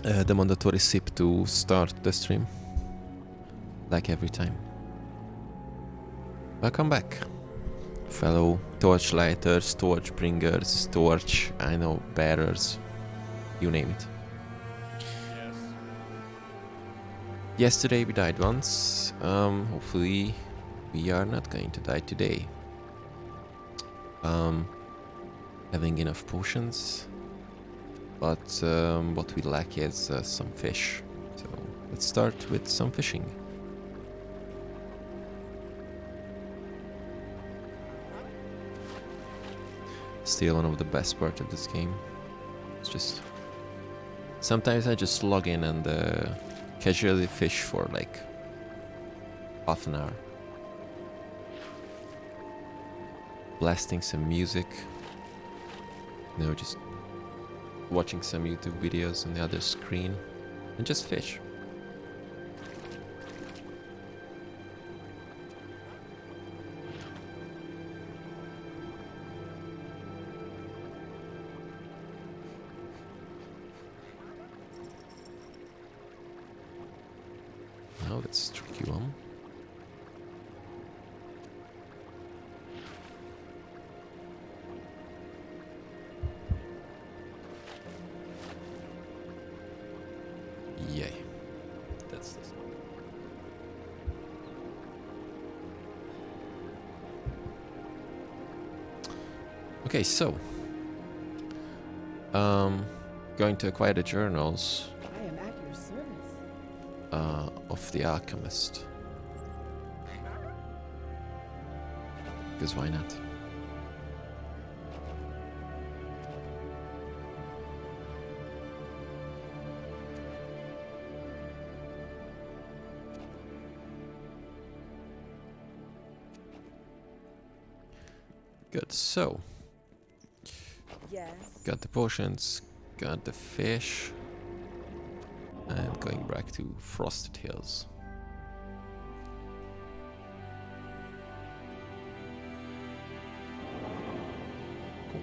the mandatory sip to start the stream, like every time. Welcome back, fellow torchlighters, torch bringers, torch, I know, bearers, you name it. Yes. Yesterday we died once, hopefully we are not going to die today. Having enough potions, but what we lack is some fish. So let's start with some fishing. Still one of the best part of this game. It's just sometimes I just log in and casually fish for like half an hour, blasting some music, you know, just watching some YouTube videos on the other screen and just fish. Now that's a tricky one. Yay. That's this one. Okay, so going to acquire the journals I am at your service. of the alchemist. Because why not? Good, so Yes. got the potions, got the fish, and going back to Frosted Hills. Cool.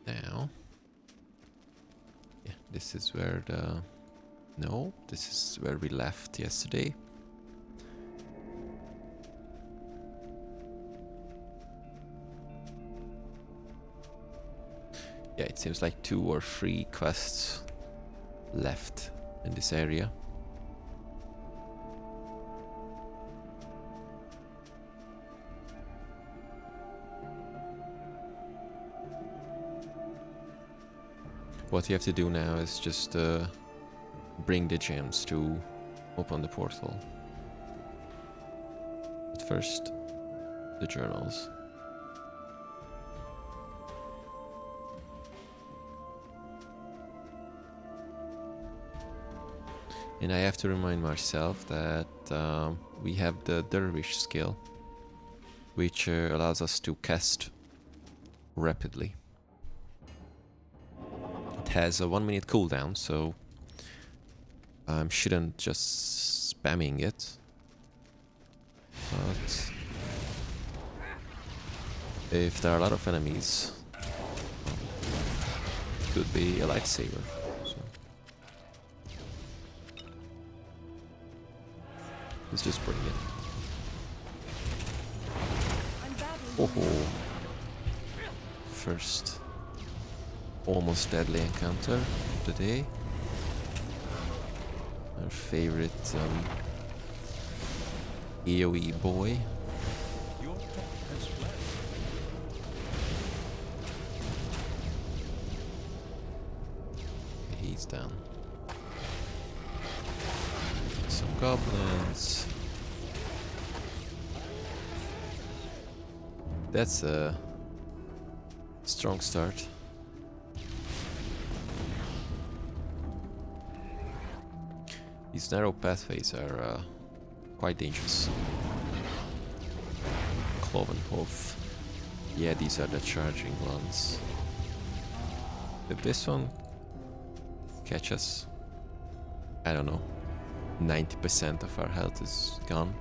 Now, yeah, this is where the... No, this is where we left yesterday. Yeah, it seems like 2 or 3 quests left in this area. What you have to do now is just bring the gems to open the portal. But first, the journals. And I have to remind myself that we have the dervish skill, which allows us to cast rapidly. It has a 1-minute cooldown, so I shouldn't just spamming it. But if there are a lot of enemies, it could be a lifesaver. Let's just bring it. Oh, first almost deadly encounter of the day. Our favorite AoE boy. Your pet has fled. Okay, he's down. Some goblins. That's a strong start. These narrow pathways are quite dangerous. Cloven hoof. Yeah, these are the charging ones. If this one catches, I don't know, 90% of our health is gone.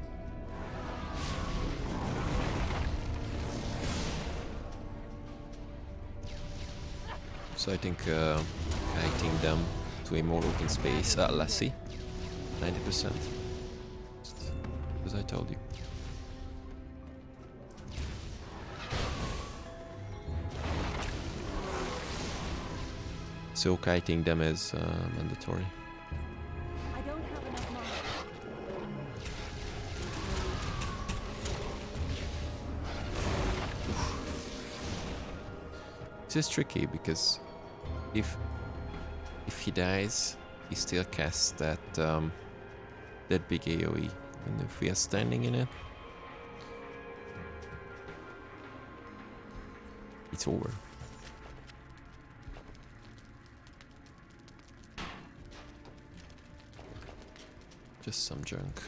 So I think kiting them to a more open space. Lassie, 90%. As I told you. So kiting them is mandatory. I don't have enough mana. This is tricky because if he dies, he still casts that big AoE, and if we are standing in it, it's over. Just some junk.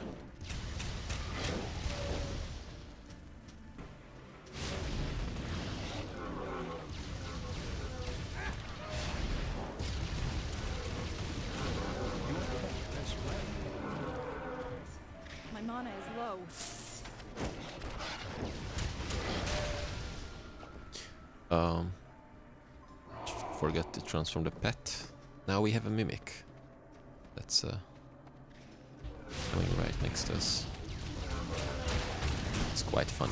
My mana is low. Forgot to transform the pet. Now we have a mimic. That's going right next to us. It's quite fun.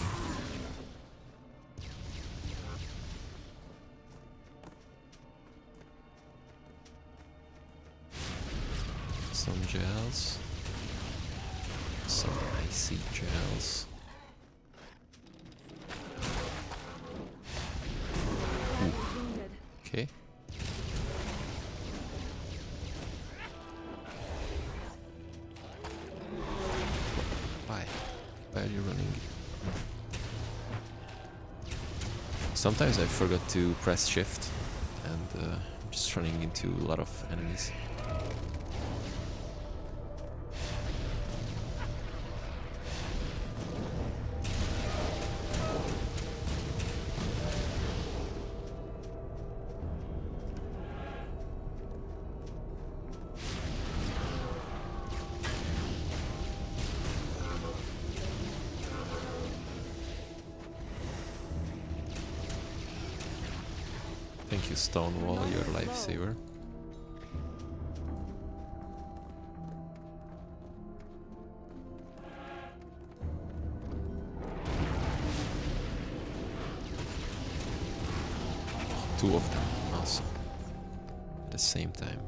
Some gels. Some icy gels. Wounded. Okay. Why? Why are you running? Sometimes I forgot to press shift and I'm just running into a lot of enemies. Thank you, Stonewall, your lifesaver. Two of them, awesome. At the same time.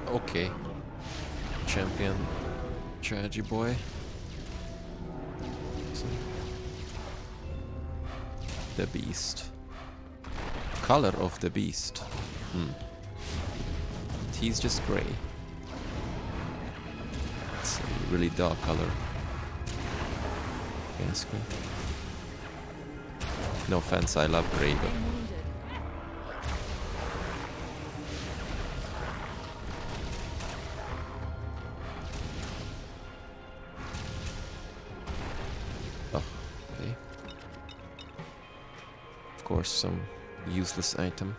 Okay. Champion. Strategy boy. The beast. Color of the beast. He's just grey. It's a really dark color. Screen. No offense, I love grey, but of course, some useless item.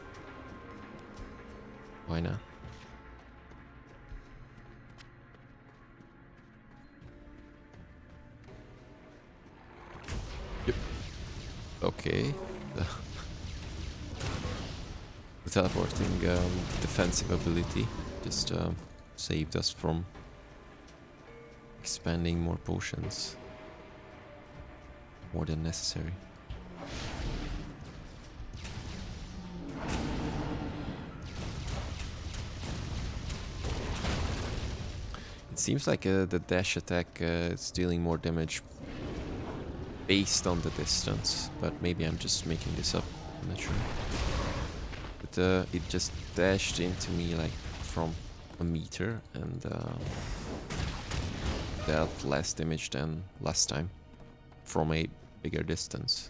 Why not? Yep. Okay. The teleporting defensive ability just saved us from expanding more potions. More than necessary. It seems like the dash attack is dealing more damage based on the distance, but maybe I'm just making this up, I'm not sure. But it just dashed into me like from a meter and dealt less damage than last time from a bigger distance.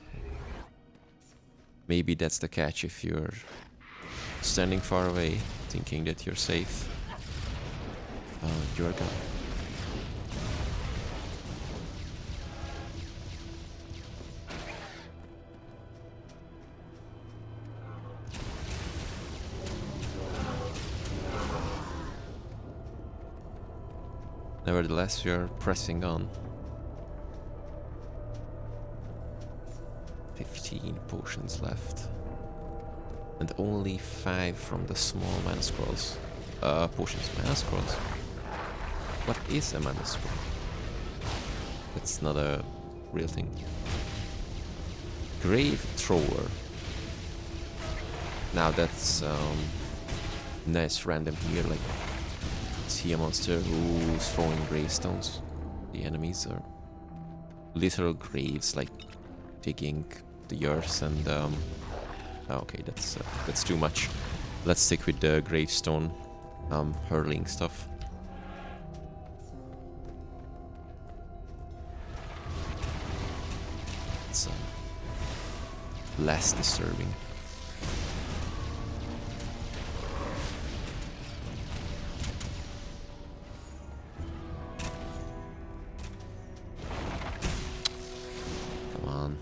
Maybe that's the catch if you're standing far away, thinking that you're safe. You're gone. Nevertheless, we are pressing on. 15 potions left. And only 5 from the small mana scrolls. Potions, mana scrolls. What is a mana scroll? It's not a real thing. Grave Thrower. Now that's nice random here, like see a monster who's throwing gravestones. The enemies are literal graves, like digging the earth and oh, okay, that's too much. Let's stick with the gravestone hurling stuff. It's less disturbing. Come on.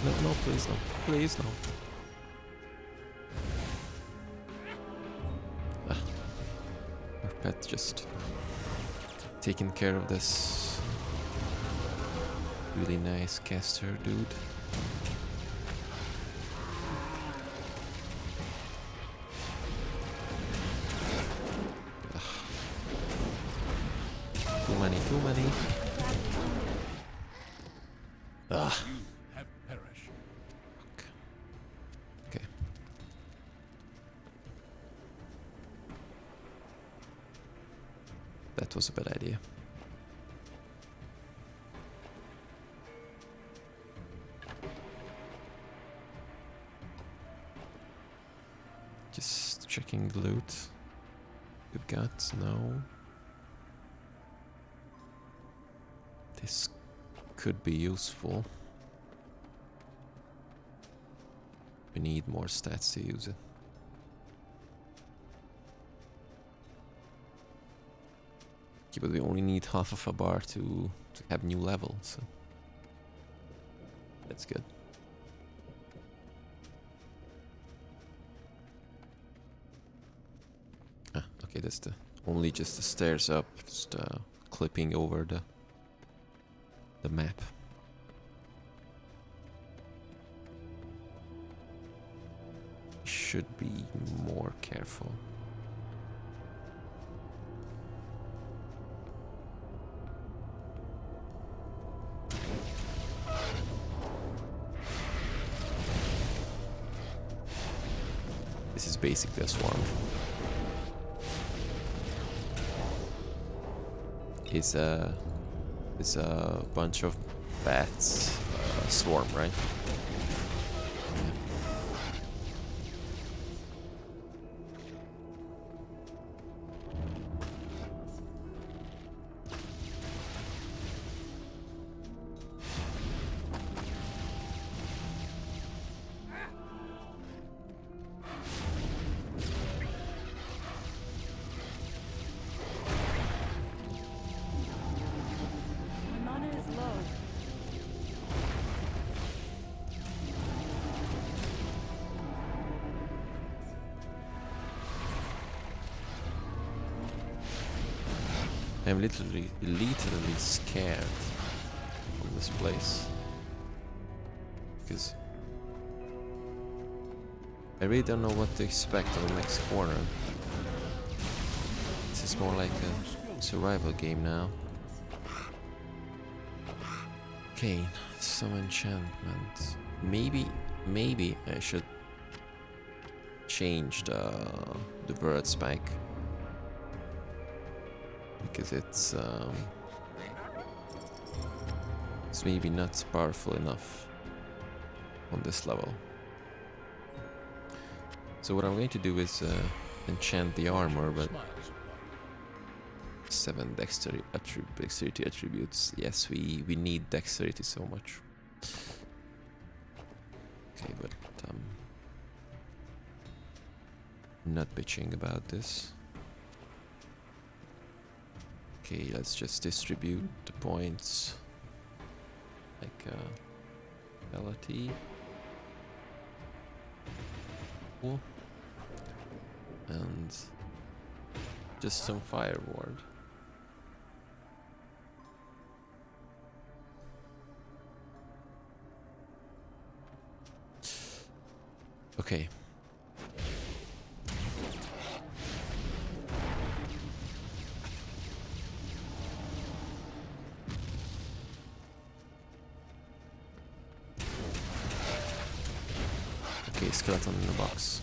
No, no, please no. Please no. Our pet just taking care of this really nice caster dude. Too many, too many. Ugh. Have perished. Okay. That was a bad idea. Just checking the loot. We've got no. This could be useful. We need more stats to use it. Okay, but we only need half of a bar to have new levels. So that's good. Ah, okay, that's the only just the stairs up, just clipping over the map. Should be more careful. This is basically a swarm. Is a bunch of bats swarm, right? My mana is low. I'm literally scared of this place. Because I really don't know what to expect on the next corner. This is more like a survival game now. Okay, some enchantment. Maybe I should change the bird spike. Because it's maybe not powerful enough on this level. So what I'm going to do is enchant the armor, but 7 dexterity attributes. Yes, we need dexterity so much. Okay, but not bitching about this. Okay, let's just distribute the points. like ability. Cool. And just some fire ward. Okay. Okay, skeleton in the box.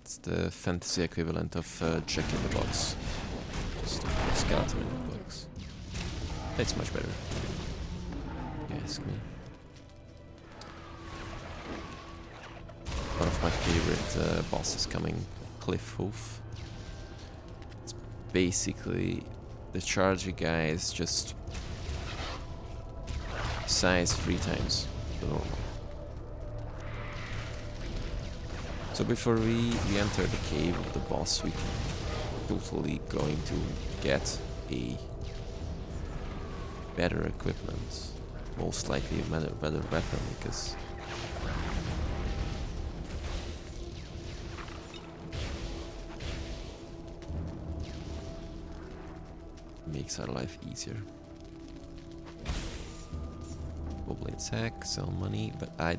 It's the fantasy equivalent of Jack in the Box. Just a skeleton in the box. It's much better. You ask me. One of my favorite bosses coming, Cliff Hoof. It's basically the charger guy is just size 3 times the normal. So before we enter the cave of the boss, we're totally going to get a better equipment. Most likely a better weapon, because it makes our life easier. Goblin sack, sell money, but I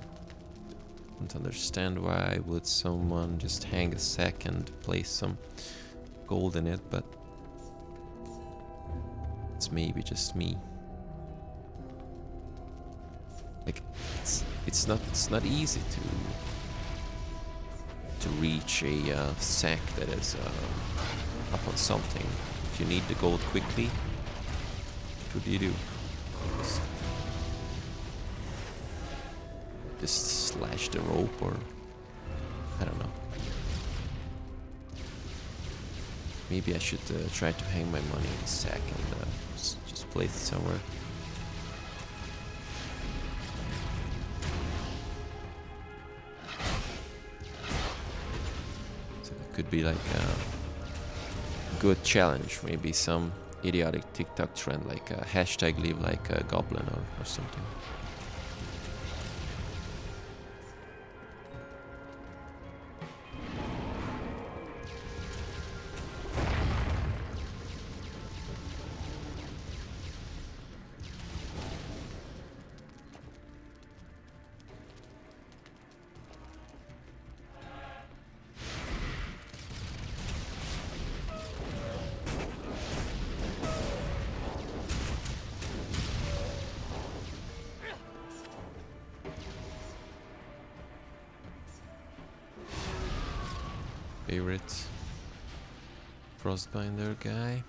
don't understand why would someone just hang a sack and place some gold in it, but it's maybe just me. Like it's not easy to reach a sack that is up on something. If you need the gold quickly, what do you do? Just slash the rope, or I don't know. Maybe I should try to hang my money in a sack and just place it somewhere. So it could be like a good challenge, maybe some idiotic TikTok trend, like a hashtag live like a goblin or something. Favorite Frostbinder guy.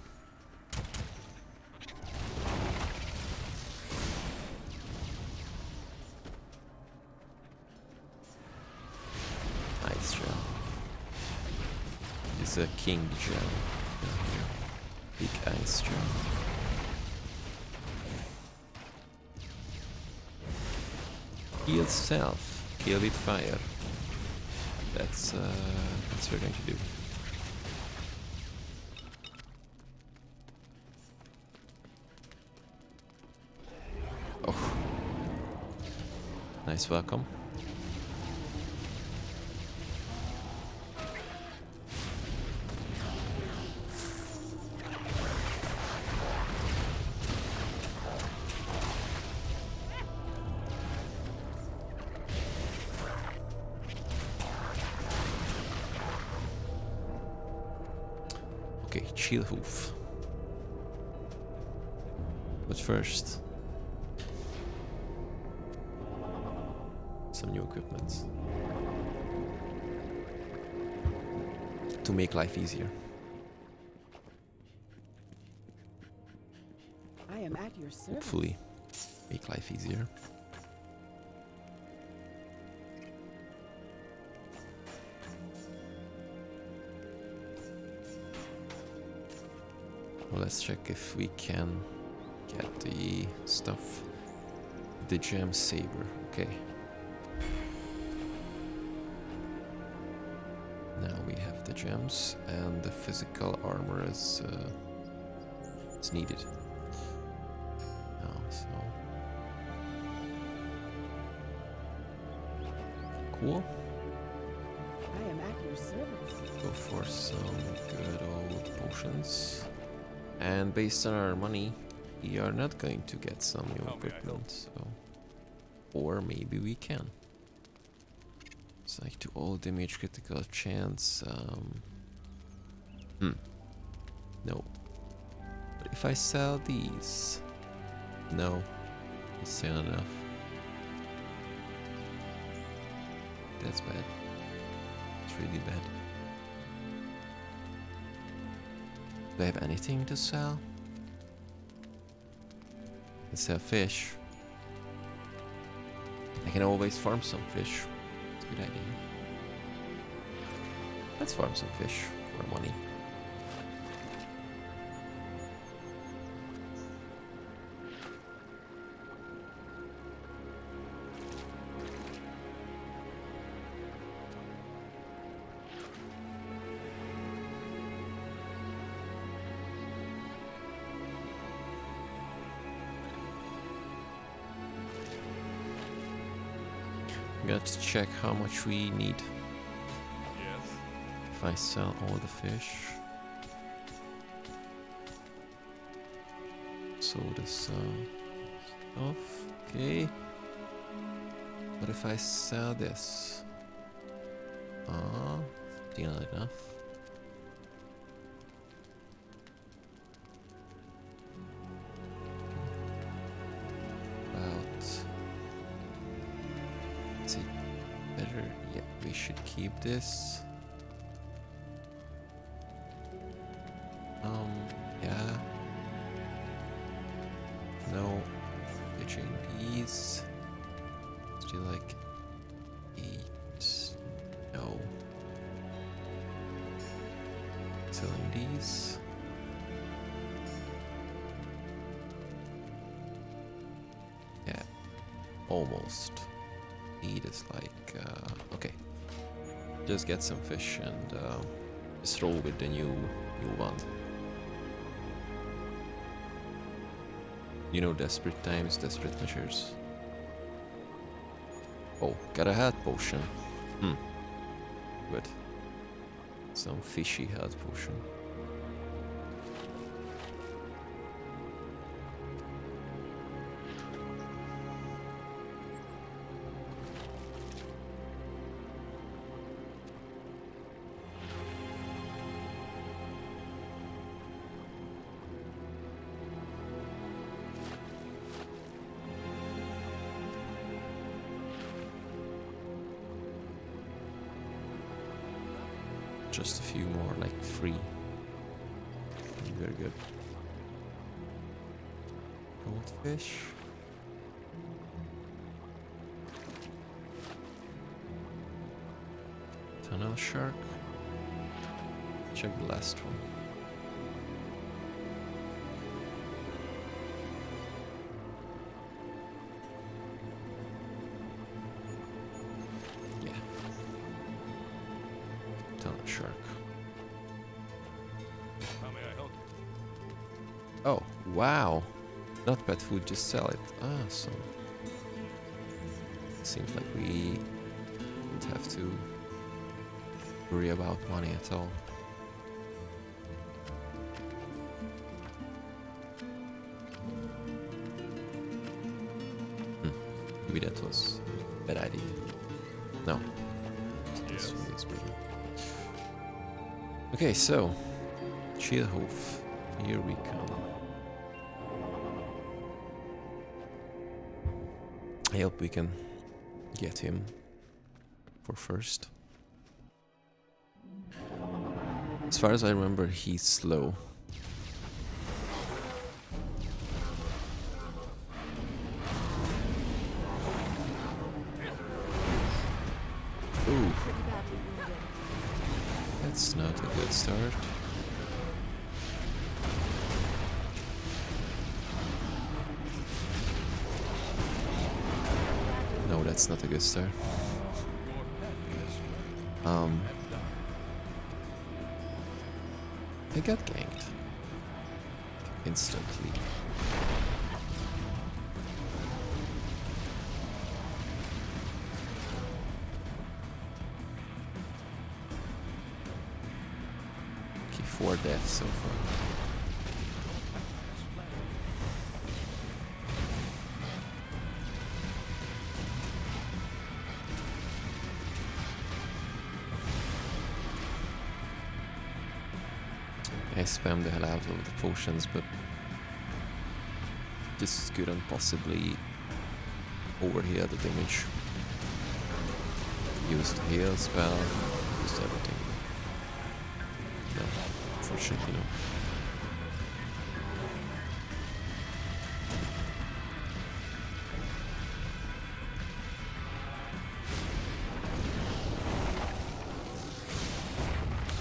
Ice gem. It's a king gem. Big ice gem. Heal self. Kill with fire. That's what we're going to do. Oh, nice welcome. Okay, chill hoof. But first, some new equipment to make life easier. I am at your service. Hopefully, make life easier. Well, let's check if we can get the stuff. The gem saber, okay. Now we have the gems, and the physical armor is it's needed. Now, so Cool. I am at your service. Go for some good old potions. And based on our money, we are not going to get some new How may I help? equipment, so... Or maybe we can. It's like to all damage, critical chance, No. But if I sell these... No. It's still not enough. That's bad. It's really bad. Do I have anything to sell? I can sell fish. I can always farm some fish. It's a good idea. Let's farm some fish for money. Got to check how much we need Yes. if I sell all the fish. So this stuff, okay. But if I sell this, still not enough. Is it better? Yeah, we should keep this. Yeah. No. Pitching these. Still like 8. No. Selling these. Yeah. Almost. Need is like okay. Just get some fish and just roll with the new one. You know, desperate times, desperate measures. Oh, got a health potion. Good. Some fishy health potion. Just a few more, like 3. Very good. Goldfish. Tunnel shark. Check the last one. Yeah. Tunnel shark. How may I help you? Oh, wow. Not pet food, just sell it. Awesome. Seems like we don't have to worry about money at all. Maybe that was a bad idea. No. This Yes. one is better. Okay, so Chillhoof, here we come. I hope we can get him for first. As far as I remember, he's slow. Ooh, Pretty badly wounded. that's not a good start. No, that's not a good start. Your pet has spread and died. I got ganked. Instantly. 4 deaths so far. I spammed the hell out of the potions, but just couldn't possibly overheal the damage. Used heal spell, used everything. No, unfortunately no.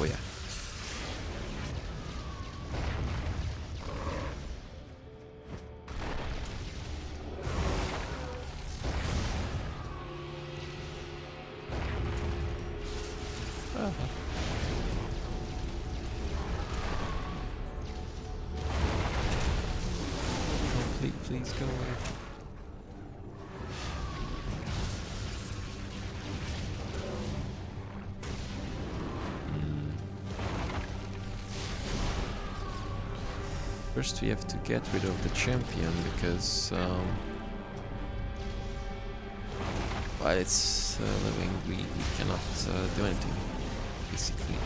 Oh yeah. Please go away. First we have to get rid of the champion because while it's living we cannot do anything basically.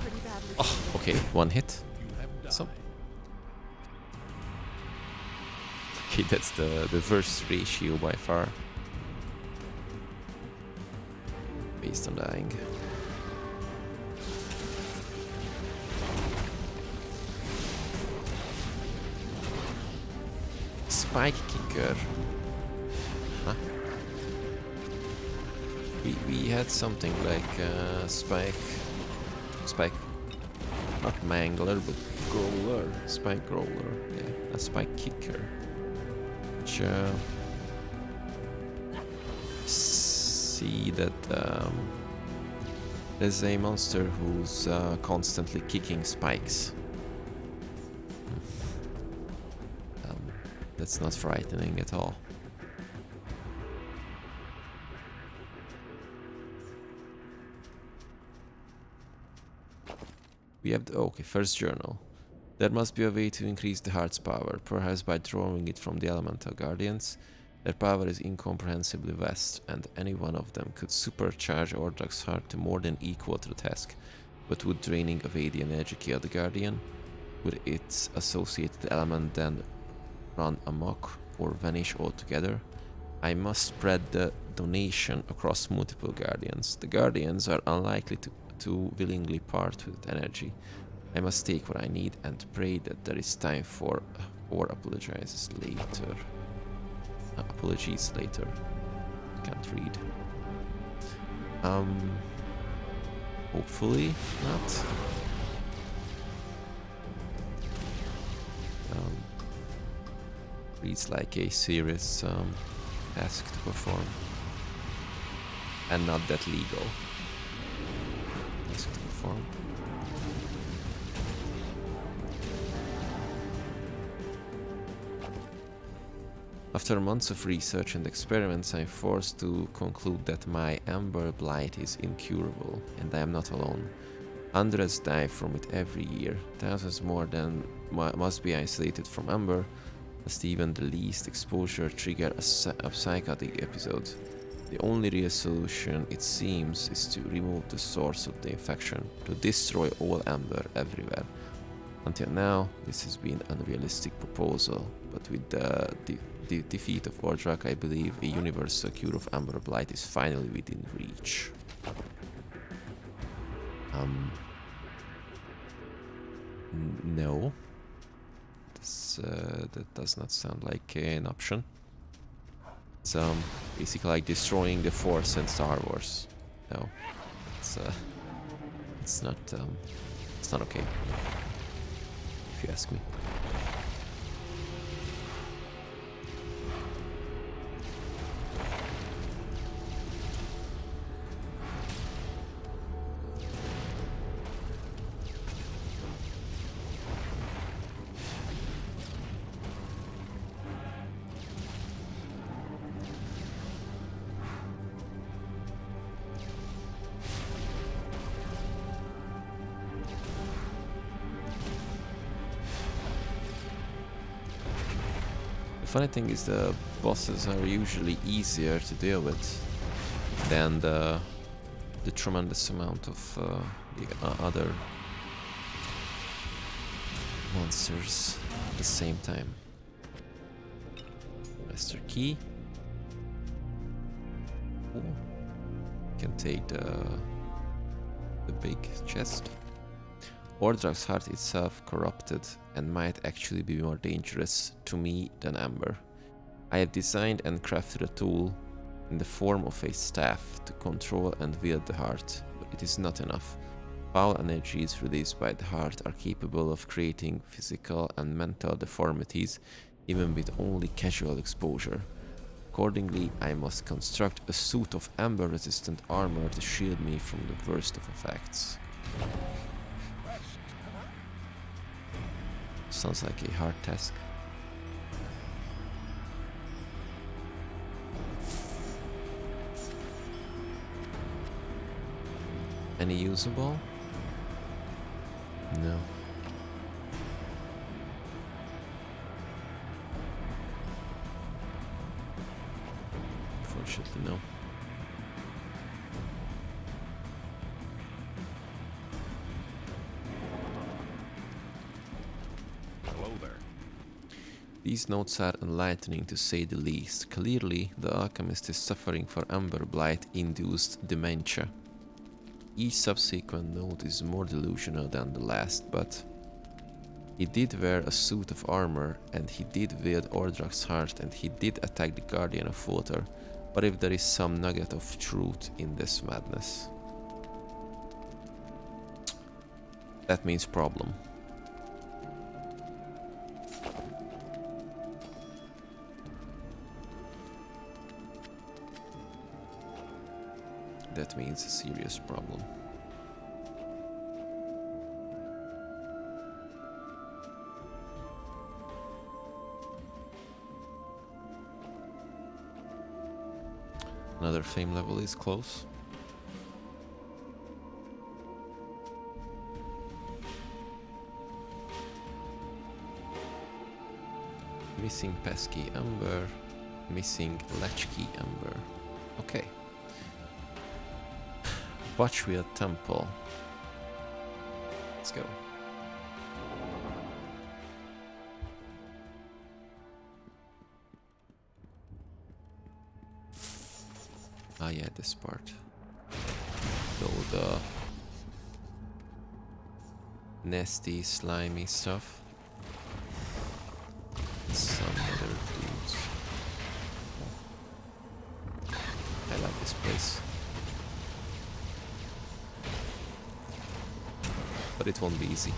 Pretty badly. Oh, okay, 1 hit. You have died. So okay, that's the worst ratio by far. Based on dying. Spike kicker. Huh? We had something like spike, not mangler but growler, spike growler. Yeah, a spike kicker. Which see that there's a monster who's constantly kicking spikes. That's not frightening at all. We have the okay, first journal. There must be a way to increase the heart's power, perhaps by drawing it from the elemental guardians. Their power is incomprehensibly vast, and any one of them could supercharge Ordrak's heart to more than equal to the task. But would draining away the energy kill the guardian? Would its associated element then run amok or vanish altogether? I must spread the donation across multiple guardians. The guardians are unlikely to willingly part with energy. I must take what I need and pray that there is time for or apologizes later. Apologies later. Can't read. Hopefully not. Reads like a serious task to perform. And not that legal task to perform. After months of research and experiments, I'm forced to conclude that my amber blight is incurable, and I am not alone. Hundreds die from it every year. Thousands more than must be isolated from amber, lest even the least exposure trigger a psychotic episode. The only real solution, it seems, is to remove the source of the infection, to destroy all amber everywhere. Until now, this has been an unrealistic proposal, but with the defeat of Ordrak, I believe a universal cure of amber blight is finally within reach. No. That does not sound like an option. It's basically like destroying the Force in Star Wars. No, it's not okay. If you ask me. The funny thing is the bosses are usually easier to deal with than the tremendous amount of the other monsters at the same time. Master key. Ooh. Can take the big chest. Ordrak's heart itself corrupted and might actually be more dangerous to me than Amber. I have designed and crafted a tool in the form of a staff to control and wield the heart, but it is not enough. Foul energies released by the heart are capable of creating physical and mental deformities even with only casual exposure. Accordingly, I must construct a suit of amber-resistant armor to shield me from the worst of effects. Sounds like a hard task. Any usable? No. Unfortunately, no. Hello there. These notes are enlightening to say the least. Clearly, the alchemist is suffering from Amber Blight-induced dementia. Each subsequent note is more delusional than the last, but he did wear a suit of armor, and he did wield Ordrak's heart, and he did attack the Guardian of Water. What if there is some nugget of truth in this madness? That means problem. That means a serious problem. Another fame level is close. Missing pesky amber, missing latchkey amber. Okay. Watchwheel Temple. Let's go. Ah yeah, this part. All the nasty, slimy stuff. Some other dudes. I like this place. But it won't be easy.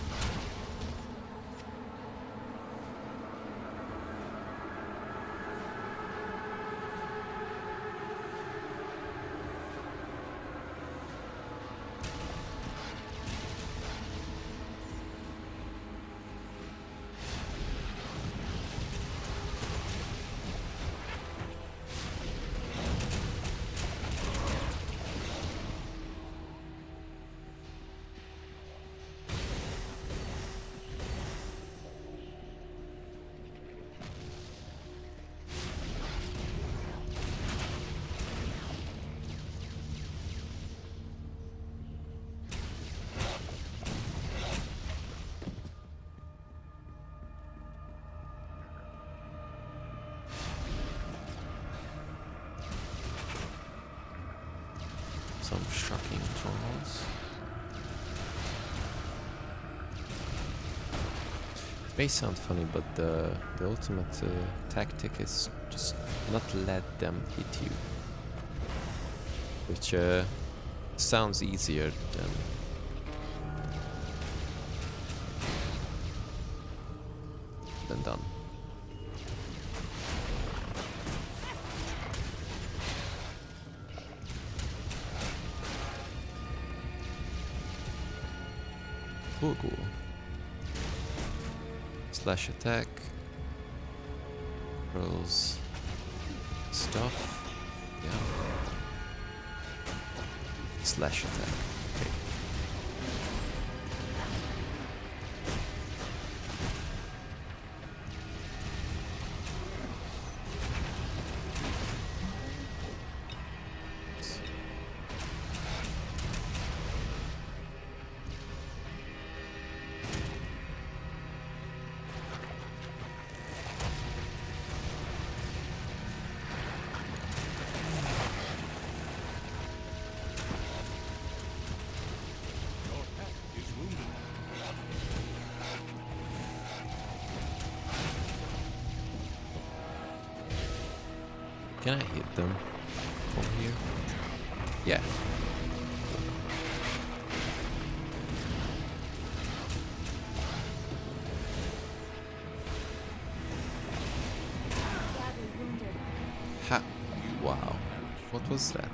Some shocking trolls. It may sound funny, but the ultimate tactic is just not let them hit you. Which sounds easier than done. Cool. Slash attack. Rolls stuff. Yeah. Slash attack. Okay. Can I hit them from here? Yeah. Badly wounded. Ha! Wow. What was that?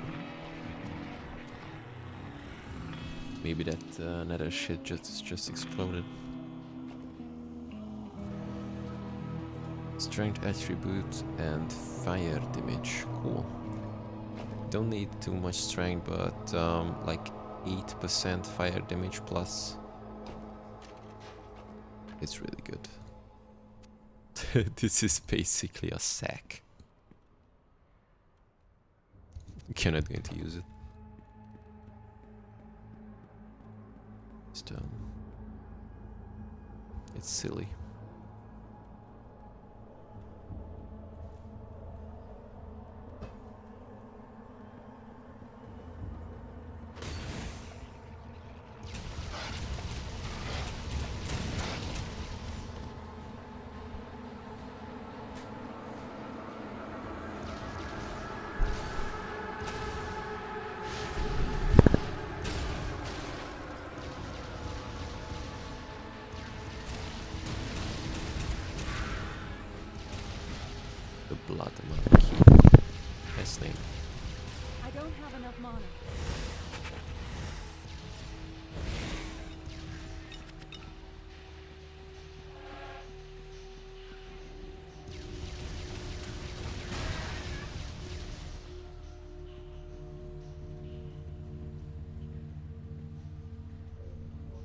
Maybe that nether shit just exploded. Strength attribute and fire damage. Cool. Don't need too much strength, but like 8% fire damage plus. It's really good. This is basically a sack. You're not going to use it. Just, it's silly. The blood monkey. Nice name. I don't have enough mana.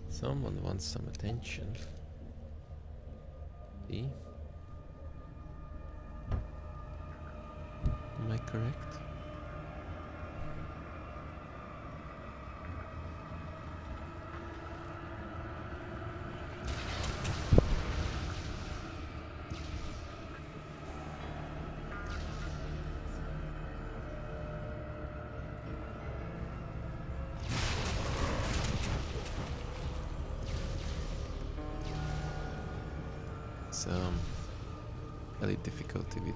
Someone wants some attention. See? Am I correct? Elite difficulty with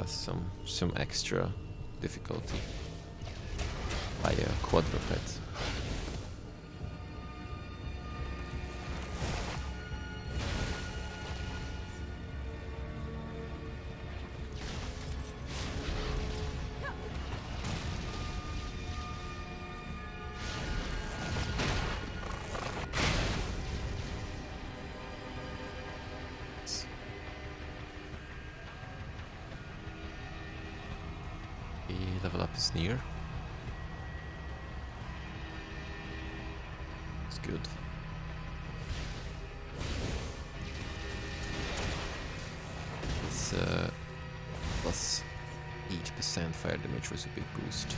some extra difficulty by a quadruped. The level up is near. It's good. It's plus 8% fire damage was a big boost.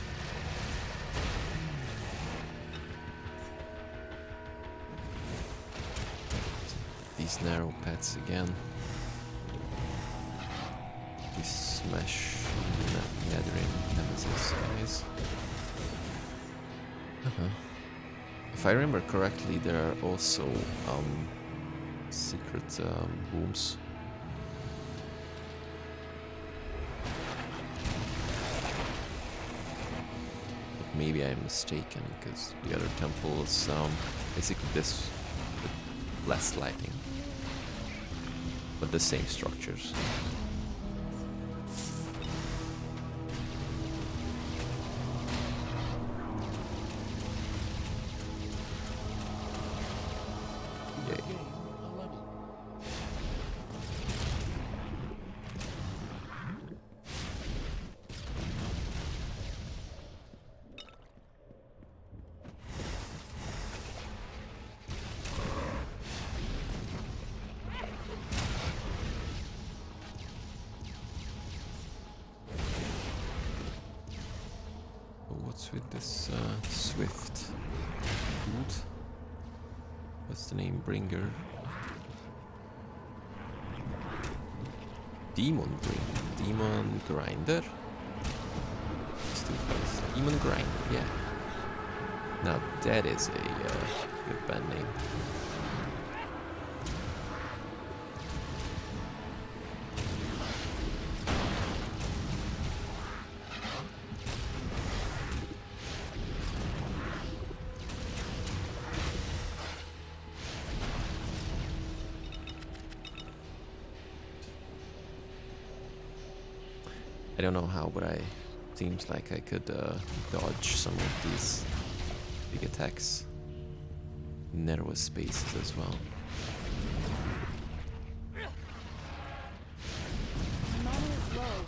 These narrow paths again. We smash gathering nemesis guys. If I remember correctly, there are also secret rooms. But maybe I'm mistaken, because the other temple is basically this with less lighting, but the same structures. With this swift dude. What's the name? Bringer. Demon Bringer. Demon Grinder. Demon Grinder, yeah. Now that is a good band name. I don't know how, but I seems like I could dodge some of these big attacks. Narrow spaces as well. Mana is low.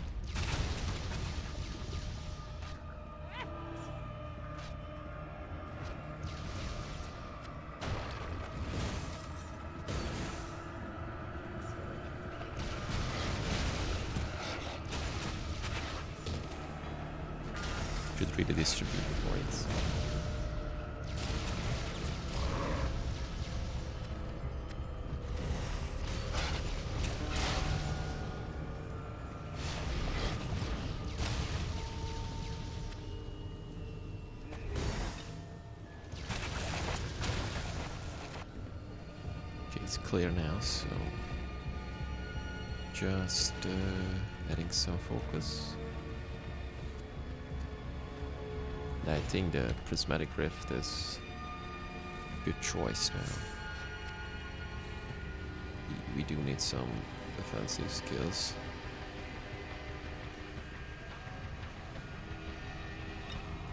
Should really distribute the points. Okay, it's clear now, so just adding some focus. I think the Prismatic Rift is a good choice now. We do need some defensive skills.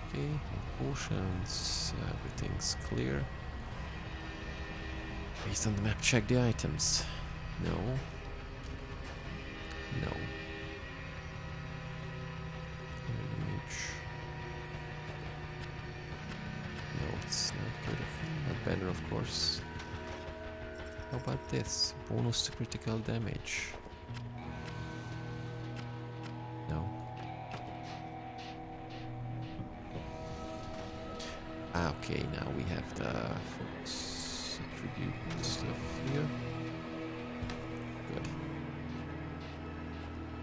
Okay, potions, everything's clear. Based on the map, check the items. No. No. It's not good, not better, of course. How about this? Bonus to critical damage. No. Ah, okay, now we have the focus attribute stuff here. Good.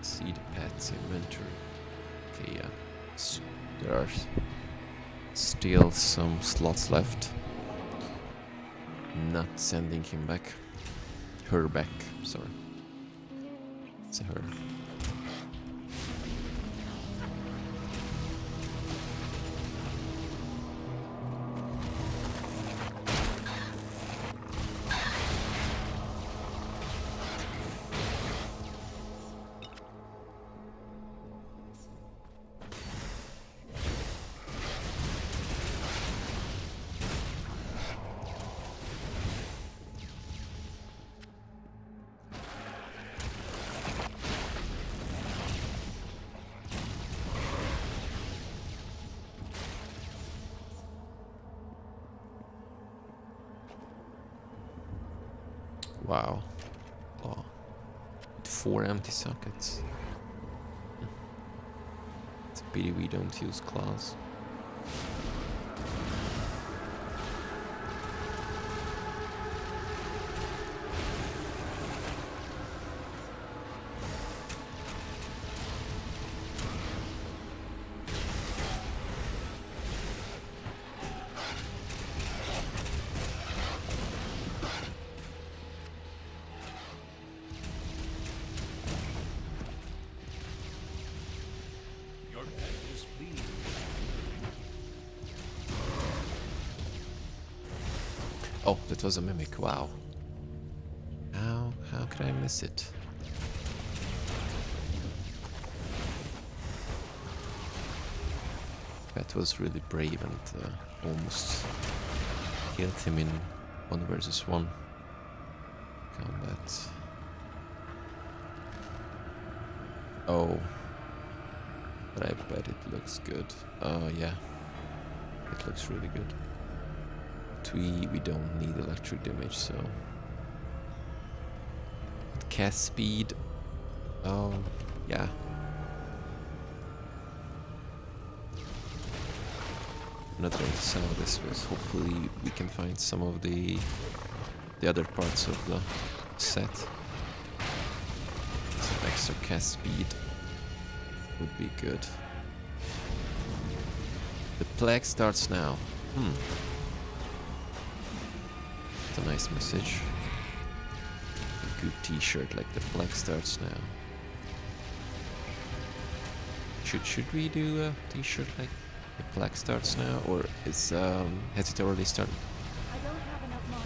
See the pets inventory. Okay, yeah. There are still some slots left. Not sending him back. Her back, sorry. It's a her. Wow. Oh. 4 empty sockets. It's a pity we don't use claws. Oh, that was a mimic, wow. How could I miss it? That was really brave and almost killed him in 1 versus 1 combat. Oh. But I bet it looks good. Oh yeah. It looks really good. We don't need electric damage, so cast speed. Oh yeah. Another way to sell this was hopefully we can find some of the other parts of the set. Some extra cast speed would be good. The plague starts now. It's a nice message. A good t-shirt like the plague starts now. Should we do a t-shirt like the plague starts now, or is has it already started? I don't have enough mana.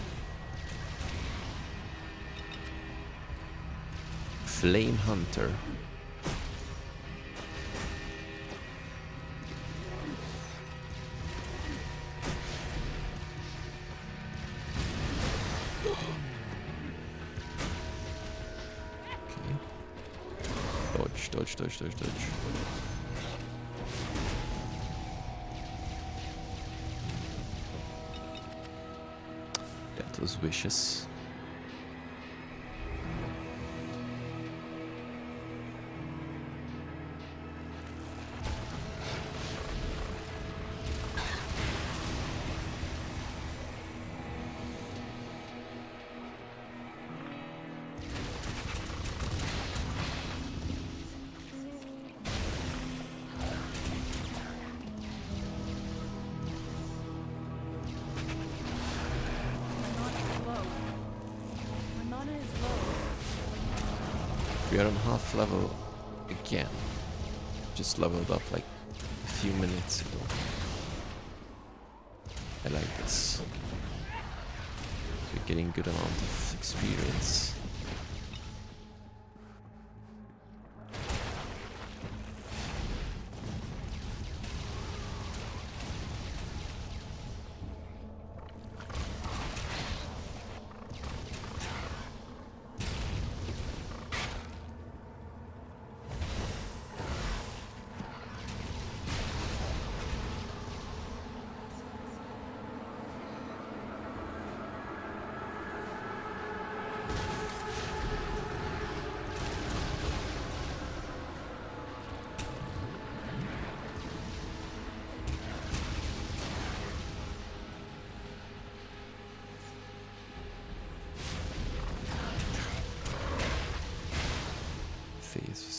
Flame Hunter. Okay. Dodge, dodge, dodge, dodge, dodge. That was vicious. My mana is low. We are on half level again. Just leveled up like a few minutes ago. I like this. We're getting good amount of experience.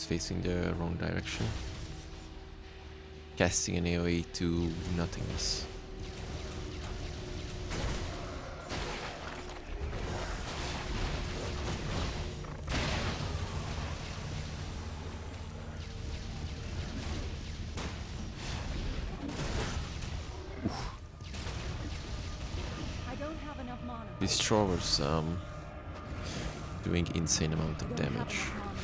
Facing the wrong direction. Casting an AoE to nothingness. I don't have enough mana. This Trover's doing insane amount of Don't have damage. enough mana.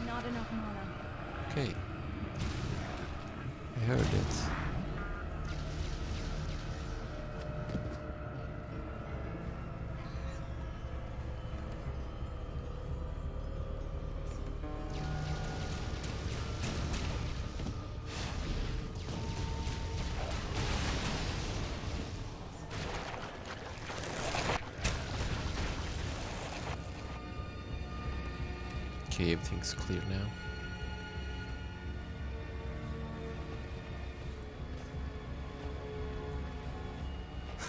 Not enough mana. Okay. I heard it. Okay, everything's clear now.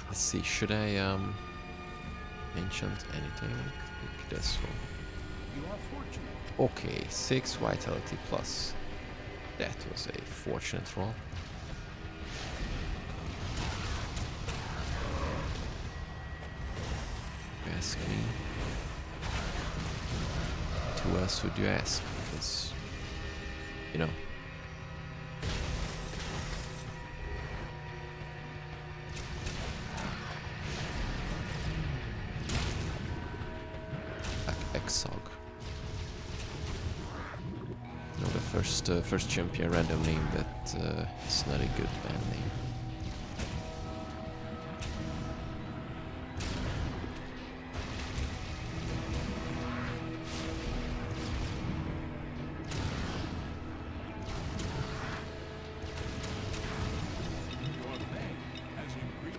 Let's see, should I enchant anything? Click this one. You are fortunate. Okay, 6 vitality plus. That was a fortunate roll. Ask me. Who else would you ask? Because, you know. Exog. No, the first champion random name that is not a good band name. Your fame has increased.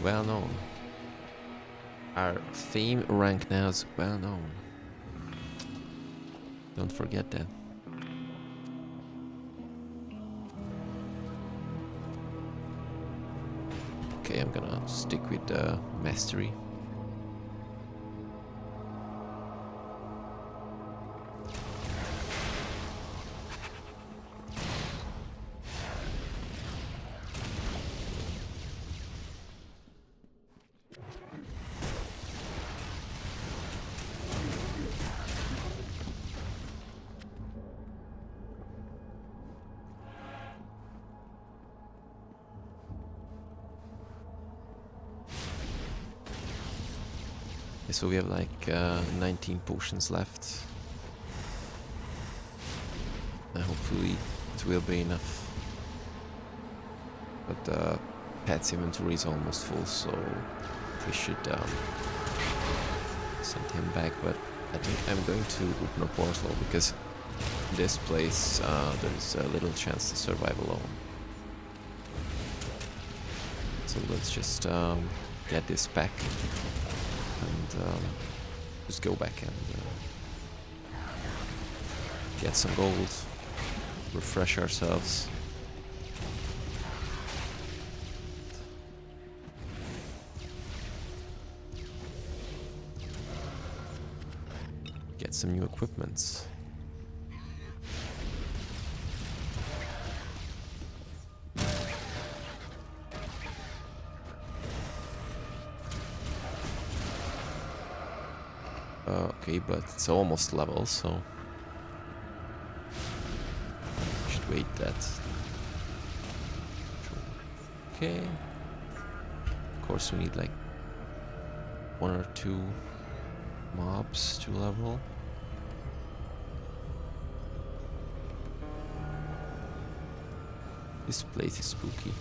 Well known. Our fame rank now is well known. Don't forget that. Okay, I'm gonna stick with the mastery. So we have like 19 potions left. Hopefully it will be enough. But pet's inventory is almost full, so we should send him back. But I think I'm going to open a portal because in this place there's a little chance to survive alone. So let's just get this back and just go back and get some gold, refresh ourselves. Get some new equipments. Okay, but it's almost level, so should wait that. Okay. Of course, we need like 1 or 2 mobs to level. This place is spooky.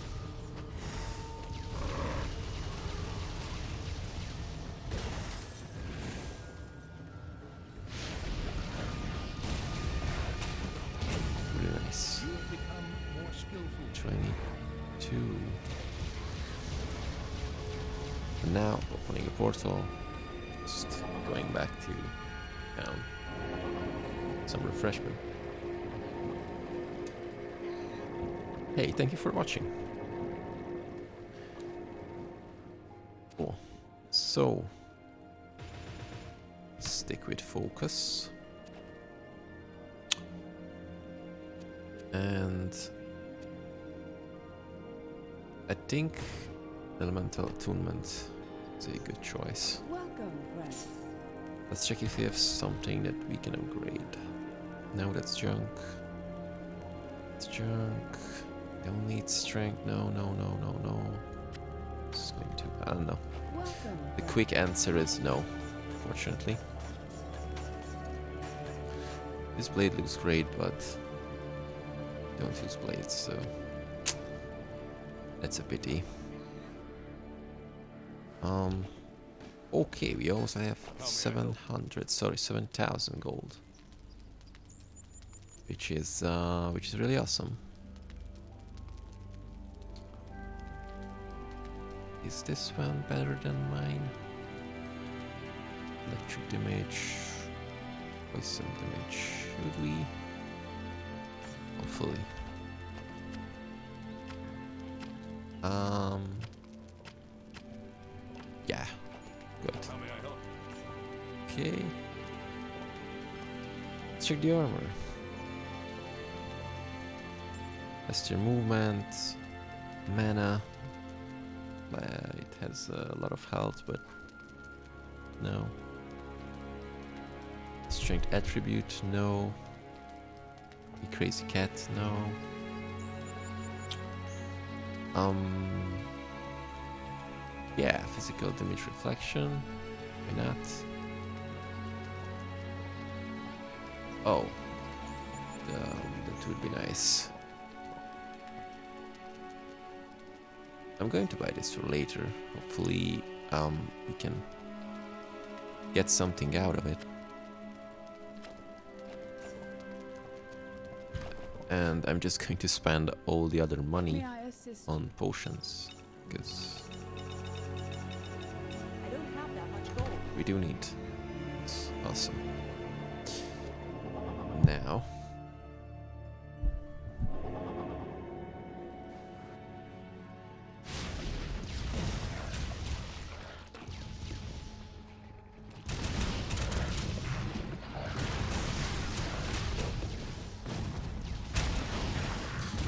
Really nice. You have become more skillful. 22. And now opening a portal. Just going back to town. Some refreshment. Hey, thank you for watching. Cool. So, stick with focus. And I think elemental attunement is a good choice. Welcome, friend. Let's check if we have something that we can upgrade. No, that's junk. It's junk. Don't need strength. No. It's going to. I don't know. Welcome. The friend. quick answer is no, fortunately. This blade looks great, but don't use blades, so that's a pity. Okay, we also have 7,000 gold, which is really awesome. Is this one better than mine? Electric damage, poison damage. Should we? Hopefully. Yeah. Good. How may I help? Okay. Let's check the armor. Faster movement, mana. It has a lot of health, but no. Strength attribute, no. The crazy cat, no. Yeah, physical damage reflection. Why not? Oh, that would be nice. I'm going to buy this for later. Hopefully, we can get something out of it. And I'm just going to spend all the other money May I assist? on potions, because I don't have that much gold. we do need. It's awesome. Now,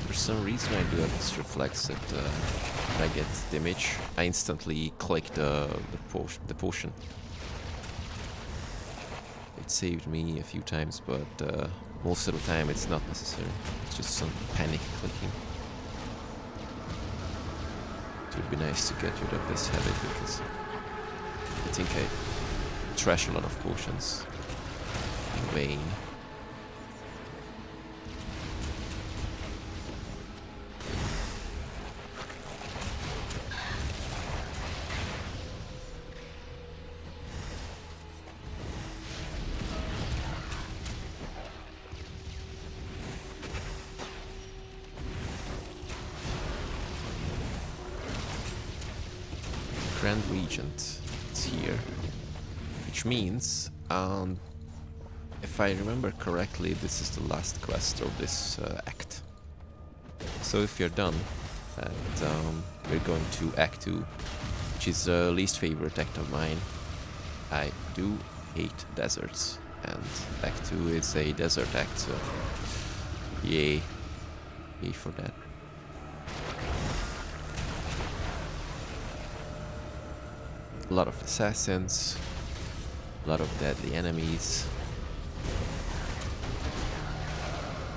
for some reason I do have this reflex that when I get damage, I instantly click the potion. It saved me a few times, but most of the time it's not necessary. It's just some panic clicking. It would be nice to get rid of this habit because I think I trash a lot of potions in vain. Grand Regent is here, which means, if I remember correctly, this is the last quest of this act. So if you're done, and we're going to Act 2, which is the least favorite act of mine. I do hate deserts, and Act 2 is a desert act, so yay. Yay for that. A lot of assassins, a lot of deadly enemies.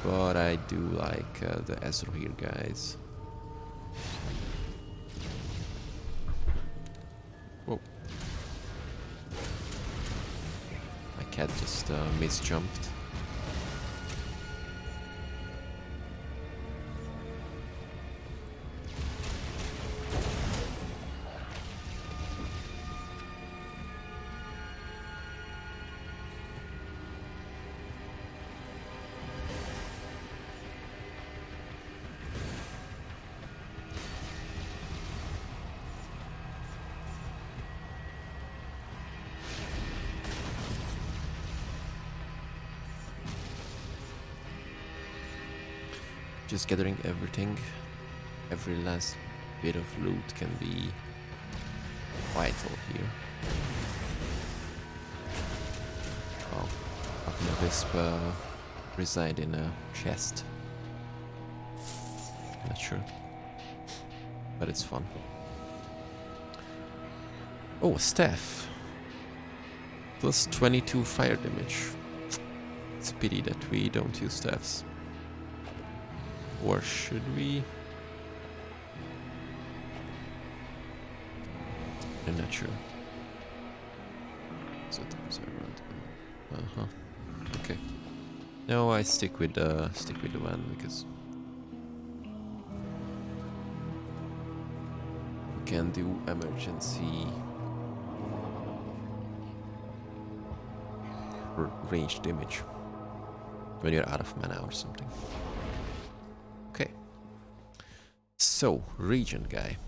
But I do like the Ezrohir guys. Whoa. My cat just misjumped. Just gathering everything. Every last bit of loot can be vital here. Oh, Fucking Wisp reside in a chest. Not sure. But it's fun. Oh, a staff. Plus 22 fire damage. It's a pity that we don't use staffs. Or should we? I'm not sure. So those are around. Okay. No, I stick with the one because we can do emergency ranged damage when you're out of mana or something. Okay. So, Regent guy.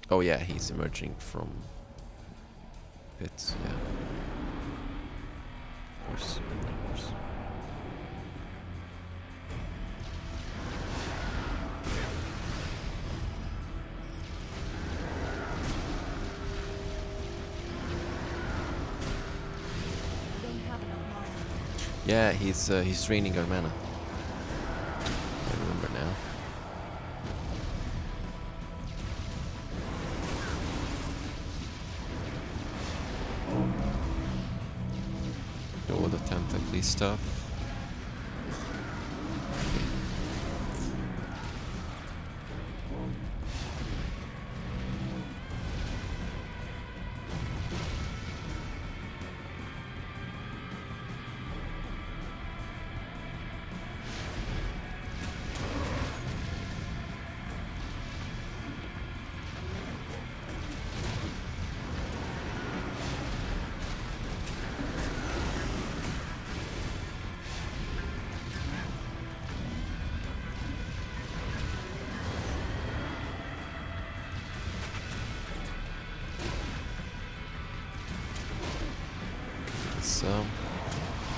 Oh yeah, he's emerging from pits, yeah. Of course, of course. Yeah, he's draining our mana. I remember now. All the tentacly stuff.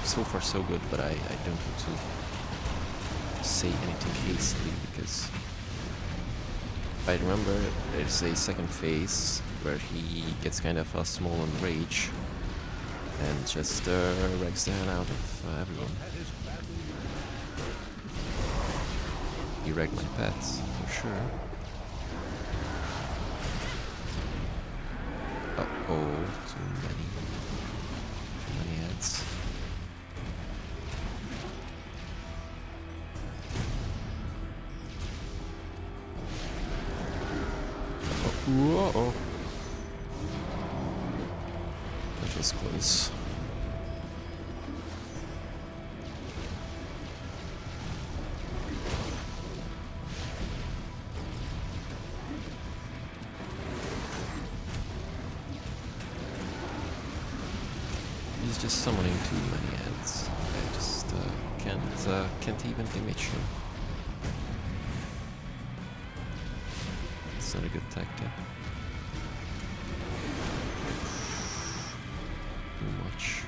So far so good, but I don't want to say anything hastily because if I remember there's a second phase where he gets kind of a small on rage and just wrecks the hell out of everyone. He wrecked my pets, for sure. Uh-oh, too many heads. Whoa! That was close. He's just summoning too many heads. I just can't even damage him. It's not a good tactic. much.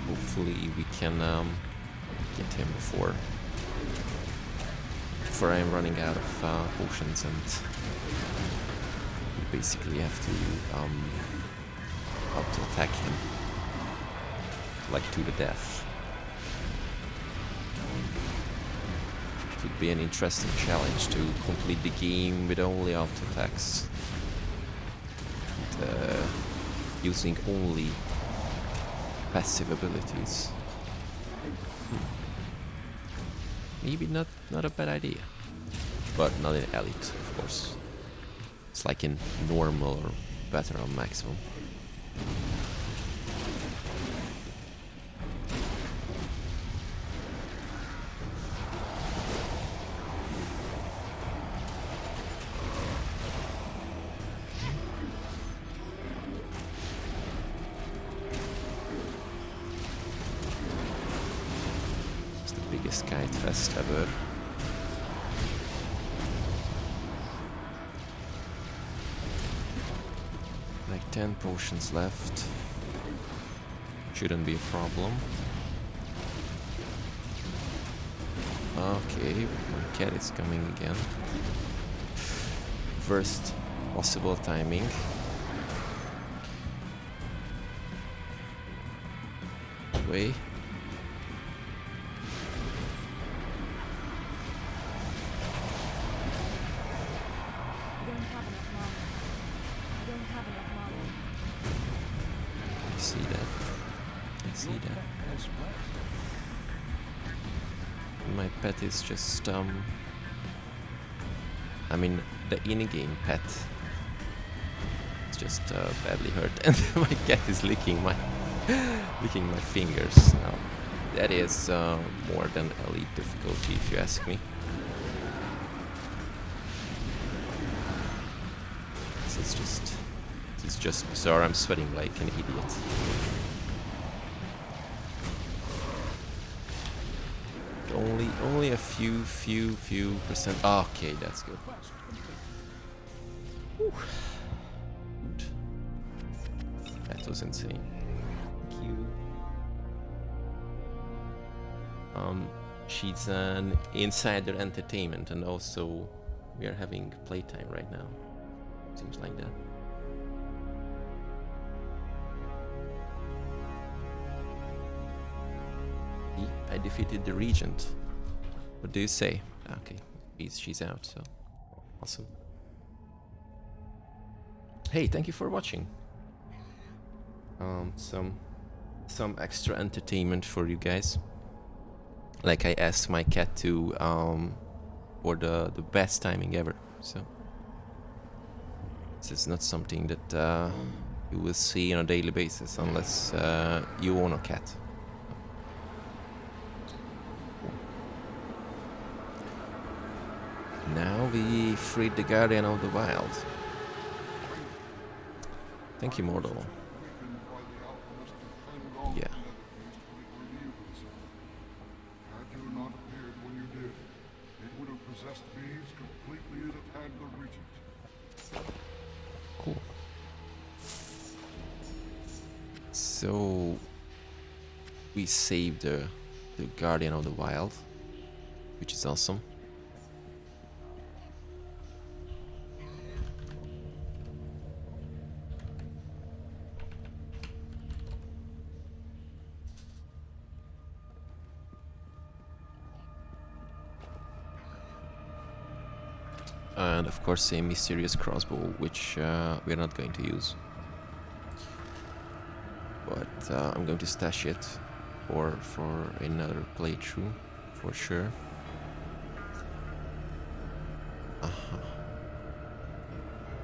Hopefully we can get him before I'm running out of potions, and we basically have to auto-attack him, like to the death. It would be an interesting challenge to complete the game with only auto-attacks. And, using only passive abilities. Maybe not a bad idea. But not in elite, of course. It's like in normal or better on maximum. Biggest kite fest ever. Like 10 potions left. Shouldn't be a problem. Okay, my cat is coming again. Worst possible timing. Way. My pet is just I mean, the in-game pet is just badly hurt, and my cat is licking my fingers. Now, that is more than elite difficulty, if you ask me. This is just bizarre. I'm sweating like an idiot. Only a few percent. Okay, that's good. Whew. Good. That was insane. Thank you. She's an insider entertainment, and also we are having playtime right now. Seems like that. I defeated the Regent. What do you say? Okay, she's out, so awesome. Hey, thank you for watching. Some extra entertainment for you guys. Like I asked my cat to for the best timing ever. So this is not something that you will see on a daily basis unless you own a cat. Now we freed the Guardian of the Wild. Thank you, Mortal. Yeah. Had you not appeared when you did, it would have possessed me as completely as it had the Regent. Cool. So we saved the Guardian of the Wild, which is awesome. And of course a mysterious crossbow, which we're not going to use. But I'm going to stash it for another playthrough, for sure.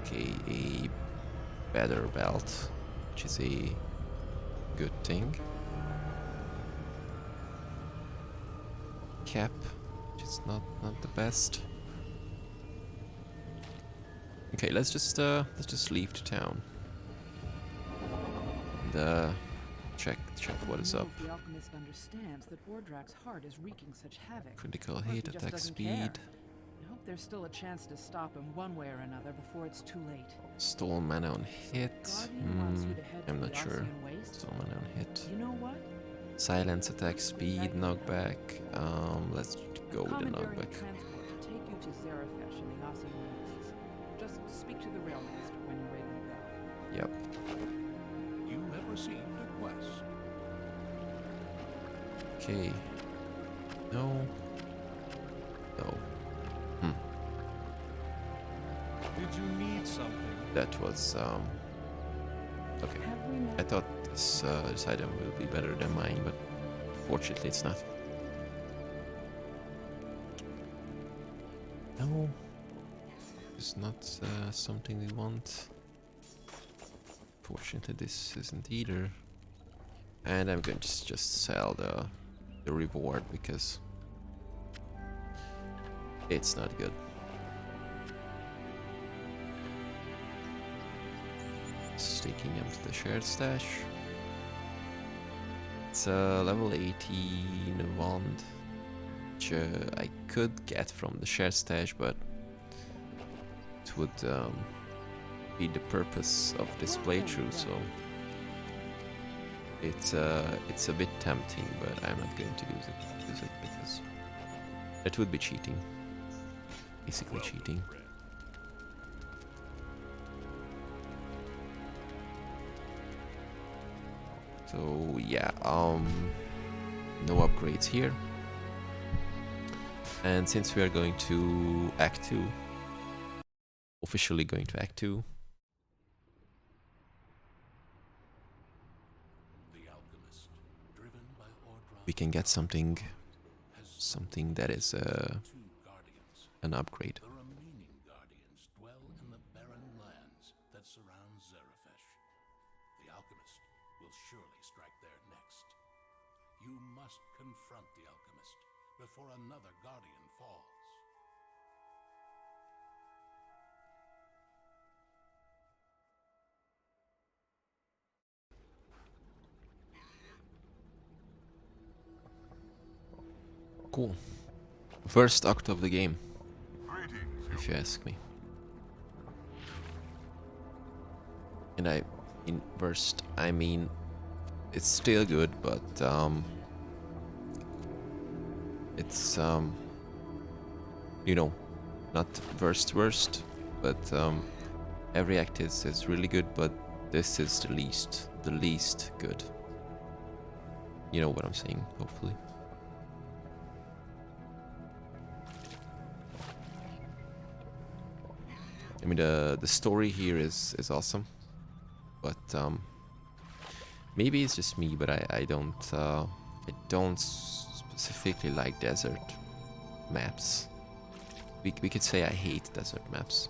Okay, a better belt, which is a good thing. Cap, which is not the best. Okay, let's just leave the town. And check what is up. The alchemist understands that Ordrak's heart is wreaking such havoc. Critical Or if hit, he just attack doesn't speed. care. No, there's still a chance to stop him one way or another before it's too late. Stole mana on hit. Guardian wants you to head to I'm the not sure. Ossian Waste. Stole mana on hit. You know what? Silence, attack, speed, knockback. Let's go with the Commandeering knockback. transport to take you to Zarafesh in the Ossian Wastes. Just speak to the Railmaster when you're ready to go. Yep. You have received a quest. Okay. No. No. Did you need something? That was okay. Have we met? I thought this item will be better than mine, but fortunately it's not. No. It's not something we want. Fortunately this isn't either. And I'm going to just sell the reward because it's not good. Just taking them to the shared stash. It's a level 18 wand, which I could get from the shared stash, but it would be the purpose of this playthrough, so it's a bit tempting, but I'm not going to use it because it would be cheating. Basically cheating. So yeah, no upgrades here. And since we are going to Act 2, officially going to Act 2, we can get something that is an upgrade. The remaining guardians dwell in the barren lands that surround Zarafesh. The alchemist will surely strike there next. You must confront the alchemist before another guardian falls. Cool. First act of the game, Greetings, if you ask me. And in first, I mean, it's still good, but it's you know, not worst, but every act is really good, but this is the least good. You know what I'm saying, hopefully. I mean, the story here is awesome, but maybe it's just me, but I don't specifically like desert maps. We could say I hate desert maps,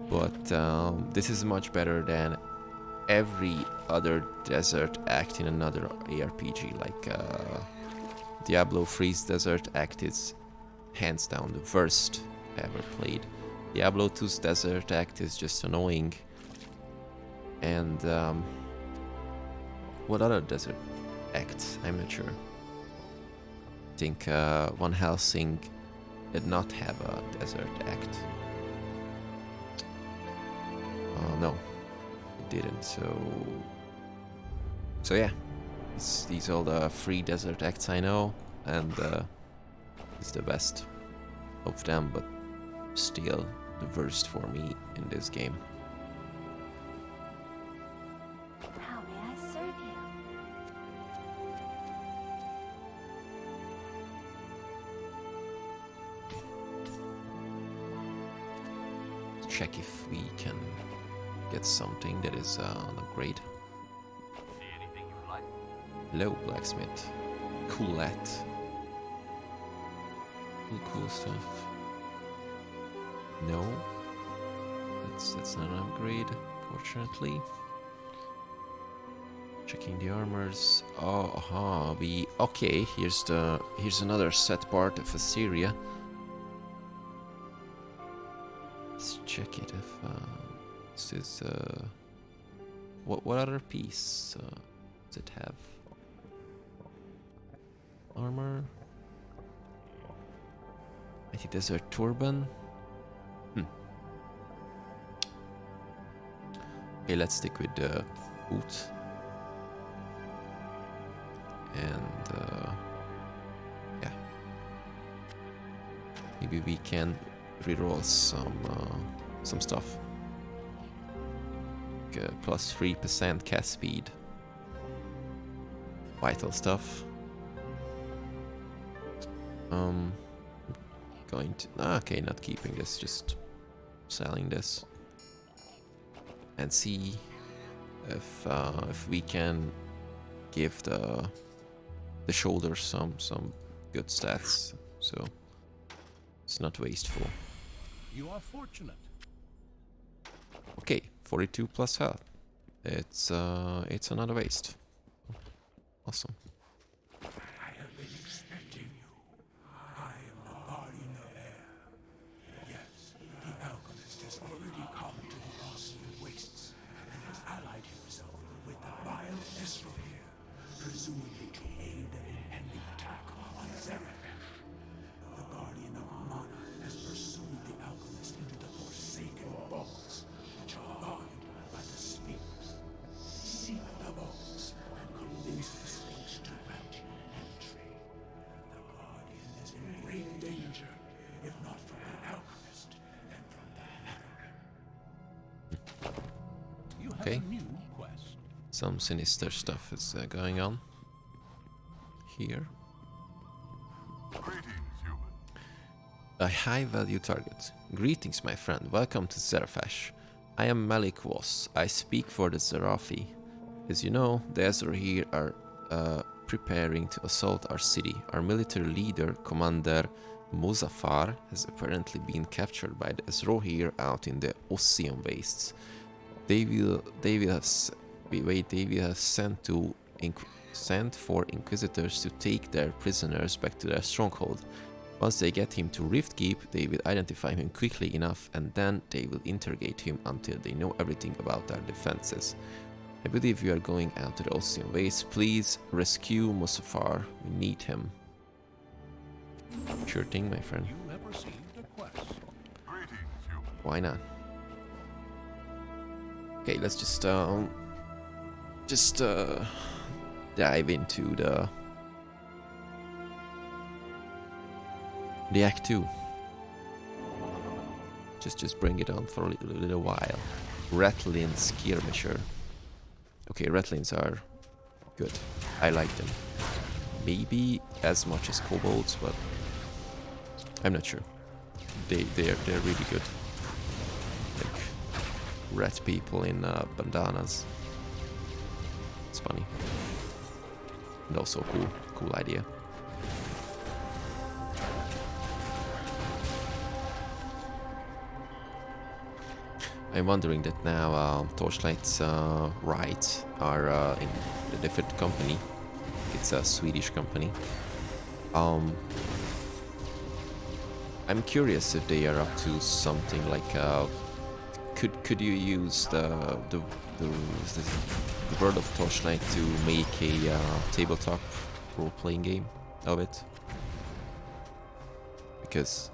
but this is much better than every other desert act in another ARPG. Like Diablo 3's desert act is hands down the worst ever played. Diablo 2's desert act is just annoying. And what other desert acts? I'm not sure. I think Van Helsing did not have a desert act. No, it didn't. So yeah, these are all the free desert acts I know, and it's the best of them, but still the worst for me in this game. How may I serve you? Check if we can get something that is an upgrade. See anything you would like? Hello, blacksmith. Coolette. Cool stuff. No, that's not an upgrade, fortunately. Checking the armors. Oh, aha, okay. Here's another set part of Assyria. Let's check it if this is what other piece does it have? Armor. Mighty Desert Turban. Okay, let's stick with the boot. And yeah. Maybe we can reroll some stuff. Like, plus 3% cast speed. Vital stuff. Going to... okay, not keeping this, just selling this. And see if we can give the shoulders some good stats, so it's not wasteful. You are fortunate. Okay, 42 plus health. It's another waste. Awesome. I have been expecting you. I am the guardian of air. Yes, the alchemist has already come to the Ossian wastes and has allied himself with the vile Ezra here, presumably to aid the impending attack on Zarafesh. The guardian of Mana has pursued the alchemist into the forsaken vaults, which are guarded by the Sphinx. Seek the vaults and convince the Sphinx to grant you entry. The guardian is in great danger, if not from the alchemist, then from the Labyrinth. You have Okay. a new quest. Some sinister stuff is going on here. Greetings, human. A high-value target. Greetings, my friend. Welcome to Zarafesh. I am Malik Voss. I speak for the Zarafi. As you know, the Ezra here are preparing to assault our city. Our military leader, Commander Muzaffar, has apparently been captured by the Ezra here out in the Ossian wastes. They will have sent for inquisitors to take their prisoners back to their stronghold. Once they get him to Riftkeep, they will identify him quickly enough, and then they will interrogate him until they know everything about our defenses. I believe you are going out to the Ossian Wastes. Please rescue Muzaffar. We need him. Sure thing, my friend. You have received a quest. Greetings, human. Why not? Okay, let's just dive into the Act 2. Just bring it on for a little while. Ratlin Skirmisher. Okay, Ratlins are good. I like them. Maybe as much as kobolds, but I'm not sure. They're really good. Like rat people in bandanas. It's funny. And also cool idea. I'm wondering that now Torchlight's rights are in a different company. It's a Swedish company. I'm curious if they are up to something like could you use the world of Torchlight to make a tabletop role-playing game of it? Because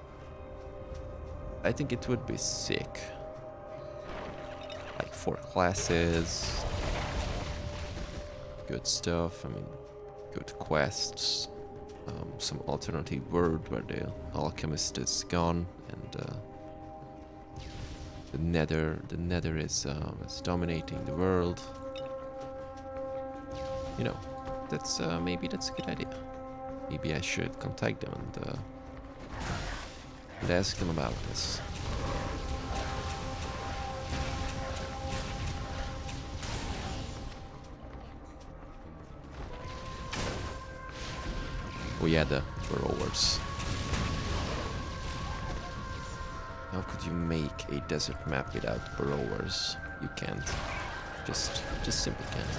I think it would be sick. Like 4 classes, good stuff, I mean, good quests, some alternative world where the alchemist is gone and the nether is dominating the world. You know, that's maybe that's a good idea. Maybe I should contact them and ask them about this. Oh yeah, the burrowers. How could you make a desert map without burrowers? You can't. Just simply can't.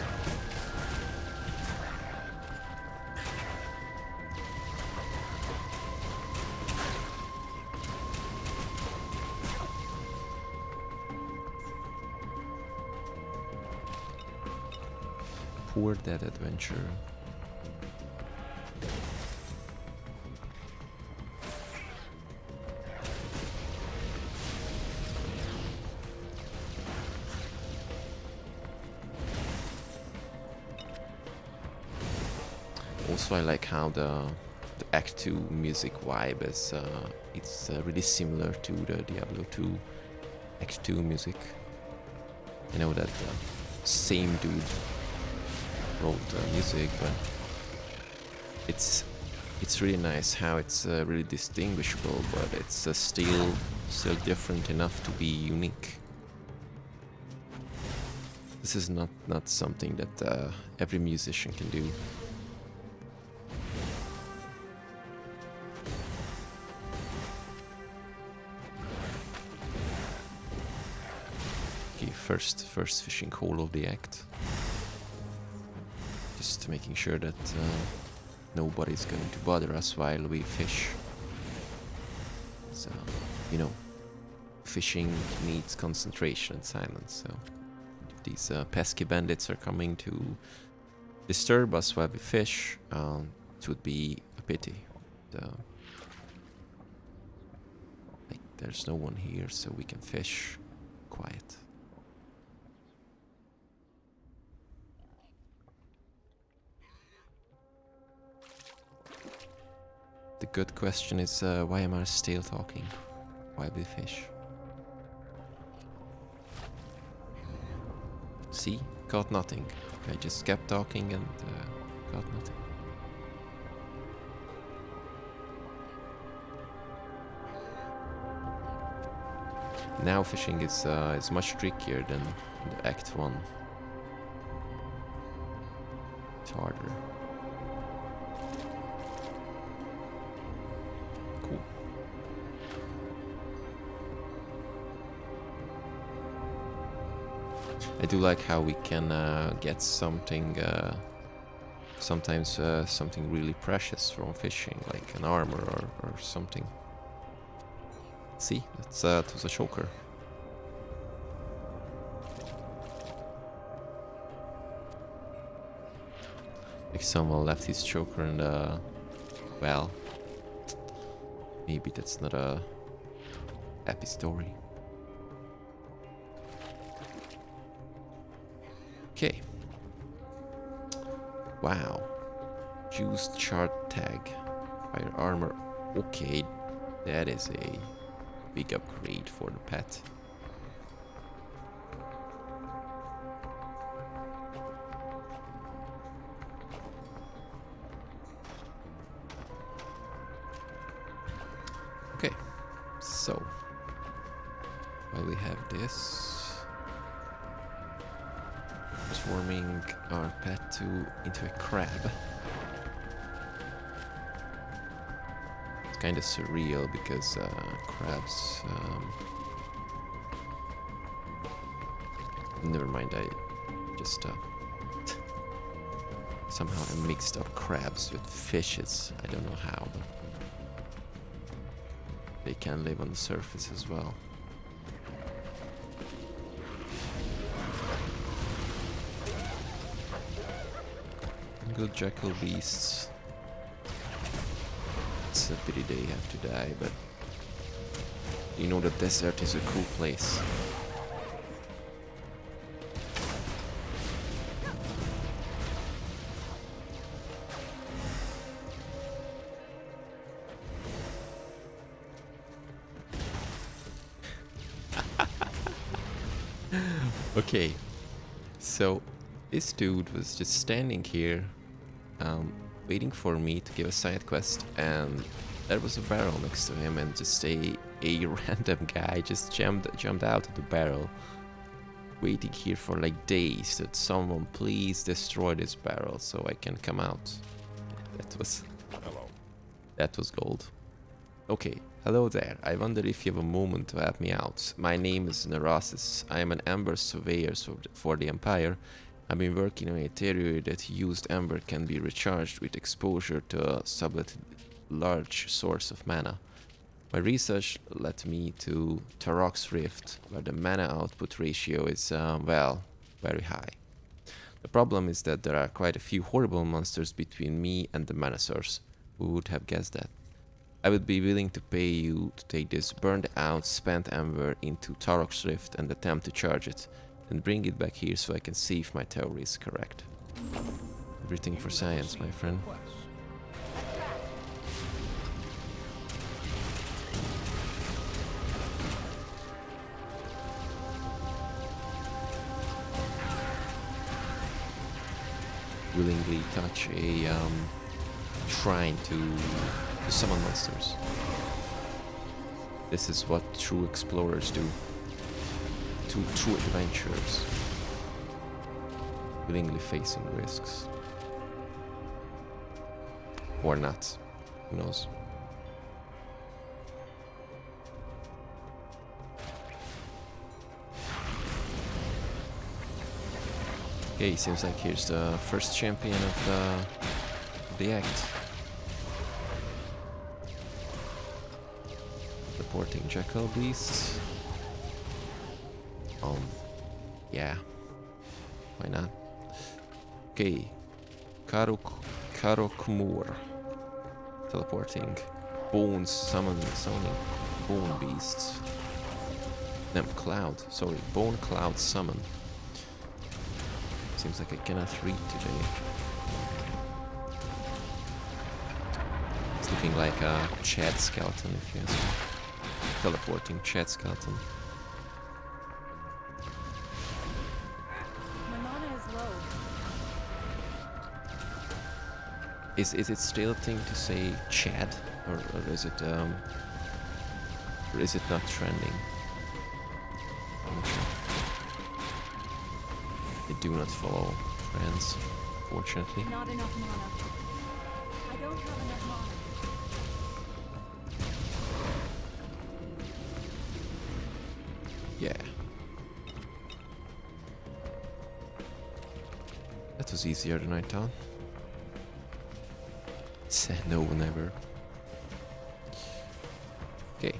Poor Dead Adventure. Also, I like how the Act 2 music vibe is, it's really similar to the Diablo 2 Act 2 music. I know that the same dude wrote the music, but it's really nice how it's really distinguishable, but it's still different enough to be unique. This is not something that every musician can do. Okay, first fishing hole of the act. Just making sure that nobody's going to bother us while we fish. So, you know, fishing needs concentration and silence, so if these pesky bandits are coming to disturb us while we fish, it would be a pity. Like, there's no one here, so we can fish quiet. The good question is, why am I still talking while we fish? See? Caught nothing. I just kept talking and caught nothing. Now fishing is much trickier than the Act 1. It's harder. Cool. I do like how we can get something, sometimes something really precious from fishing, like an armor or something. See, that was a choker. Like someone left his choker in the well. Maybe that's not a happy story. Okay. Wow. Used chart tag. Fire armor. Okay, that is a big upgrade for the pet. Okay, so while we have this, transforming our pet into a crab. It's kind of surreal because crabs. Never mind, I just somehow I mixed up crabs with fishes. I don't know how, but they can live on the surface as well. Good jackal beasts. It's a pity they have to die, but you know the desert is a cool place. Okay, so this dude was just standing here, waiting for me to give a side quest, and there was a barrel next to him, and just a random guy just jumped out of the barrel, waiting here for like days that someone please destroy this barrel so I can come out. That was gold. Okay, hello there. I wonder if you have a moment to help me out. My name is Neurosis. I am an amber surveyor for the Empire. I've been working on a theory that used amber can be recharged with exposure to a sublet large source of mana. My research led me to Tarok's Rift, where the mana output ratio is, well, very high. The problem is that there are quite a few horrible monsters between me and the mana source. Who would have guessed that? I would be willing to pay you to take this burned out, spent amber into Tarok's Rift and attempt to charge it, and bring it back here so I can see if my theory is correct. Everything for science, my friend. willingly touch a shrine to summon monsters. This is what true explorers do. True adventurers. Willingly facing risks. Or not. Who knows? Okay, seems like here's the first champion of the act. Reporting jackal beasts. Yeah. Why not? Okay. Karokmur. Teleporting. Bones summoning bone beasts. No, cloud. Sorry, bone cloud summon. Seems like I cannot read today. It's looking like a Chad skeleton, if you ask me. Teleporting Chad skeleton. My mana is low. Is it still a thing to say Chad, or is it not trending? I'm not sure. I do not follow trends, fortunately. Not enough mana. I don't have enough mana. Yeah. That was easier than I thought. Said no, never. Okay.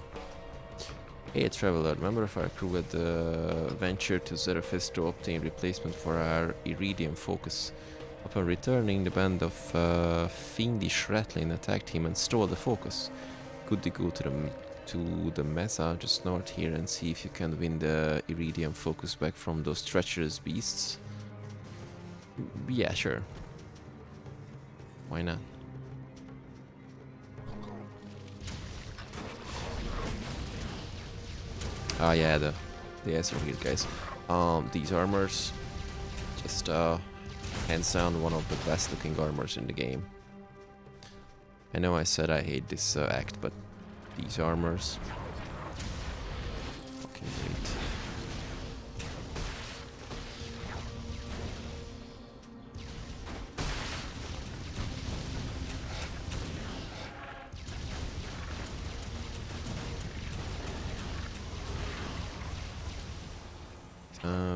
Hey, traveler, member of our crew had ventured to Zerafest to obtain replacement for our iridium focus. Upon returning, the band of fiendish rattling attacked him and stole the focus. Could you go to the mesa just north here and see if you can win the iridium focus back from those treacherous beasts? Yeah, sure. Why not? Ah, yeah, the answer here, guys. These armors, just hands down one of the best looking armors in the game. I know I said I hate this act, but these armors, fucking great.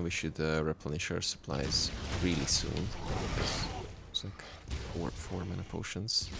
We should replenish our supplies really soon. It's like 4 mana potions.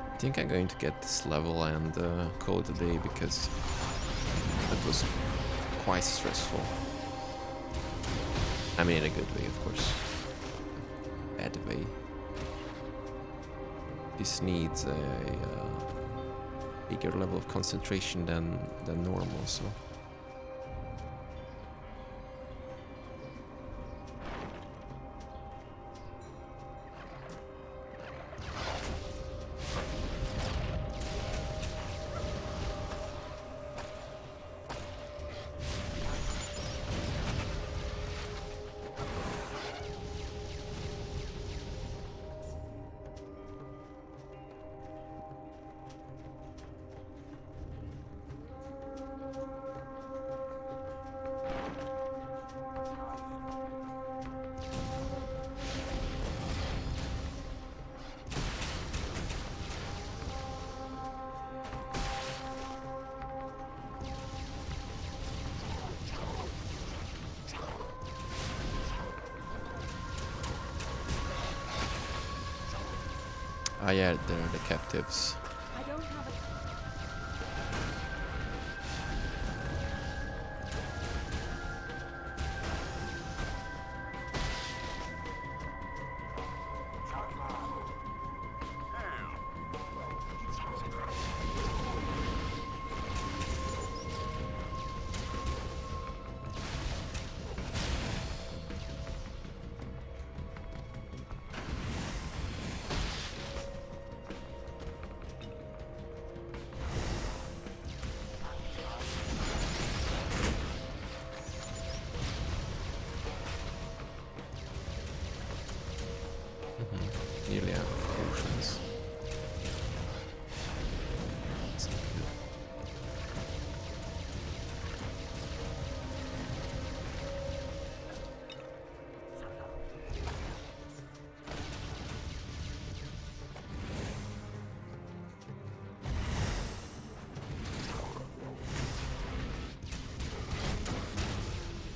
I think I'm going to get this level and call it a day because that was quite stressful. I mean, in a good way, of course. Bad way. This needs a bigger level of concentration than normal, so. Ah, yeah, they're the captives. I don't have a...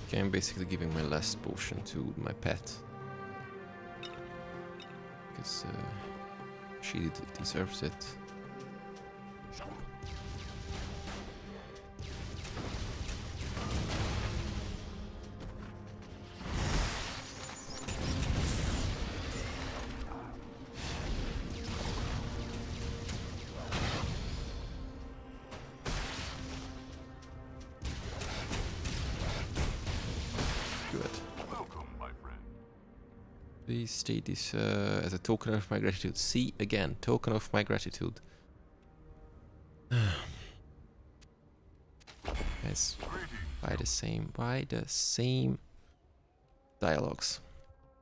Okay, I'm basically giving my last potion to my pet. Because she deserves it. Please state this as a token of my gratitude. See, again, token of my gratitude. Yes, by the same dialogues.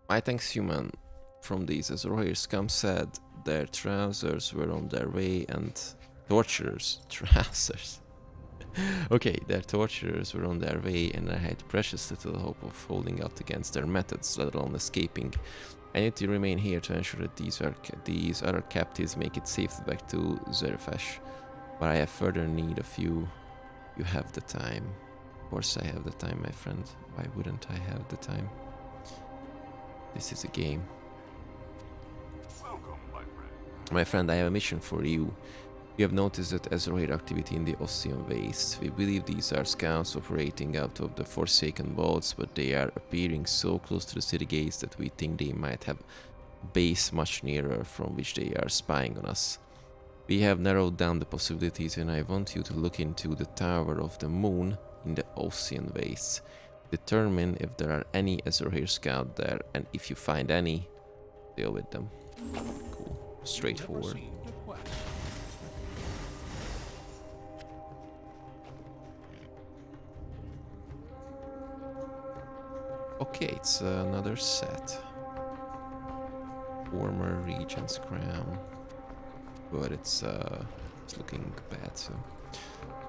My thanks, human. From these Azorius scum said their trousers were on their way and torturers trousers. Okay, their torturers were on their way and I had precious little hope of holding out against their methods, let alone escaping. I need to remain here to ensure that these other captives make it safe back to Zerefesh. But I have further need of you. You have the time. Of course I have the time, my friend. Why wouldn't I have the time? This is a game. Welcome, my friend. My friend, I have a mission for you. You have noticed that Azorian activity in the Ocean Wastes. We believe these are scouts operating out of the Forsaken Vaults, but they are appearing so close to the city gates that we think they might have a base much nearer from which they are spying on us. We have narrowed down the possibilities and I want you to look into the Tower of the Moon in the Ocean Wastes. Determine if there are any Azorian scouts there, and if you find any, deal with them. Cool. Straightforward. Okay, it's another set. Former Regent's crown, but it's looking bad. So,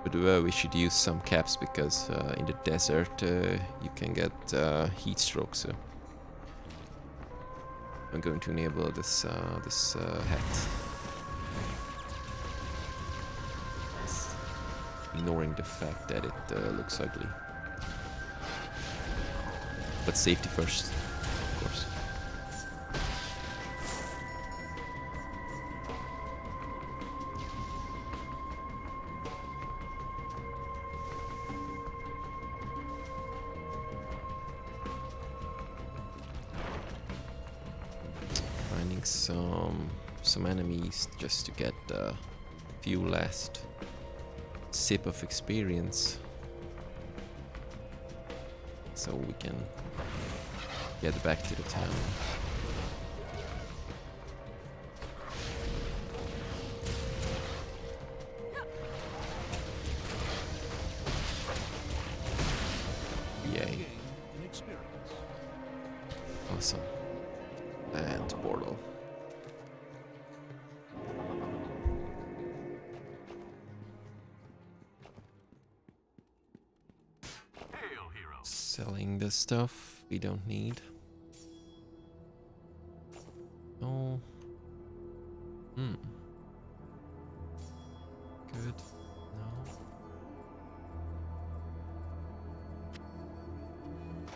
but we should use some caps because in the desert you can get heat stroke. So I'm going to enable this hat, ignoring the fact that it looks ugly. But safety first, of course. Finding some enemies just to get a few last sip of experience, so we can get back to the town. Yay. Awesome. And portal. Selling the stuff we don't need. Oh. Good. No.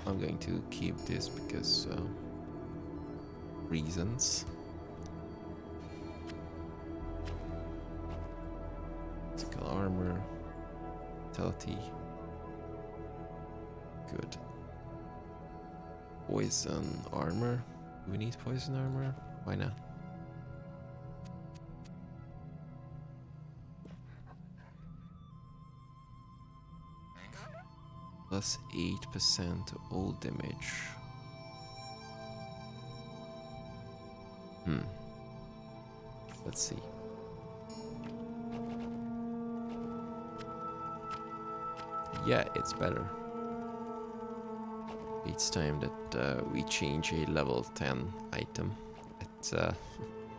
I'm going to keep this because reasons. Physical armor. Vitality. Good. Poison armor. Do we need poison armor? Why not? Plus 8% to all damage. Let's see. Yeah, it's better. Each time that we change a level 10 item at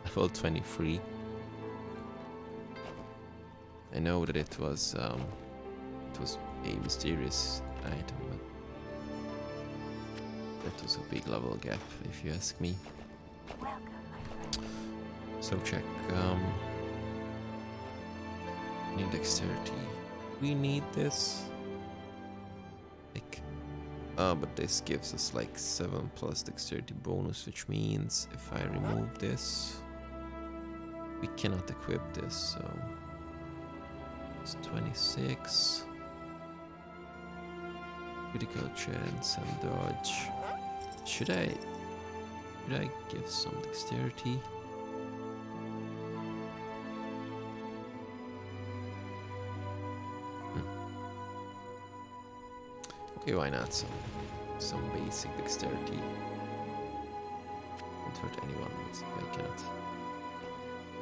level 23. I know that it was a mysterious item, but that was a big level gap, if you ask me. So check need dexterity. We need this. Like, But this gives us like 7 plus dexterity bonus, which means if I remove this, we cannot equip this, so it's 26. Critical chance and dodge. Should I give some dexterity? Okay, why not? Some basic dexterity. Won't hurt anyone, but I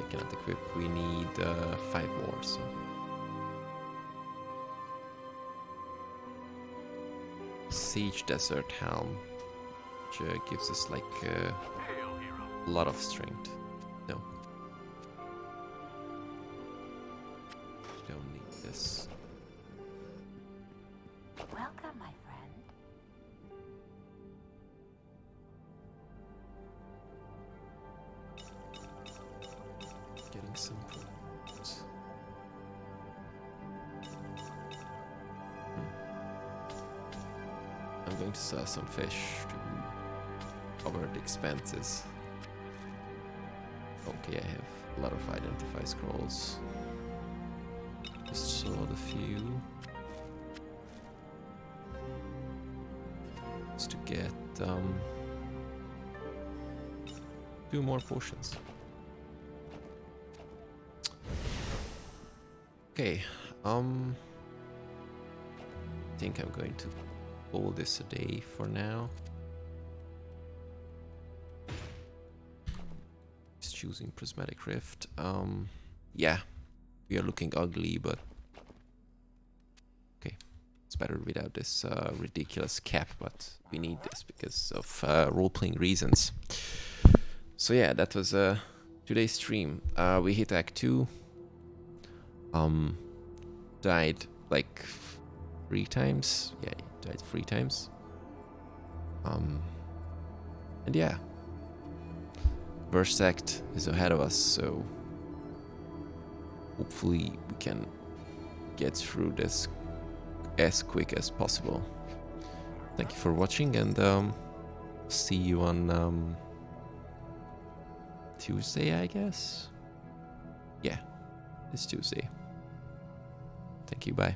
cannot equip. We need 5 more, so. Siege Desert Helm, which gives us like a lot of strength. No. Don't need this. Welcome, my friend. Getting some points. I'm going to sell some fish to cover the expenses. Okay, I have a lot of identify scrolls. Just sold a few. Just to get 2 more potions. Okay, I think I'm going to hold this a day for now. Just choosing Prismatic Rift. Yeah, we are looking ugly, but okay, it's better without this ridiculous cap, but we need this because of role-playing reasons. So yeah, that was today's stream. We hit Act 2. Died like 3 times. Yeah, he died 3 times. And yeah, Burst Act is ahead of us, so hopefully we can get through this as quick as possible. Thank you for watching, and see you on Tuesday, I guess. Yeah, it's Tuesday. Thank you, bye.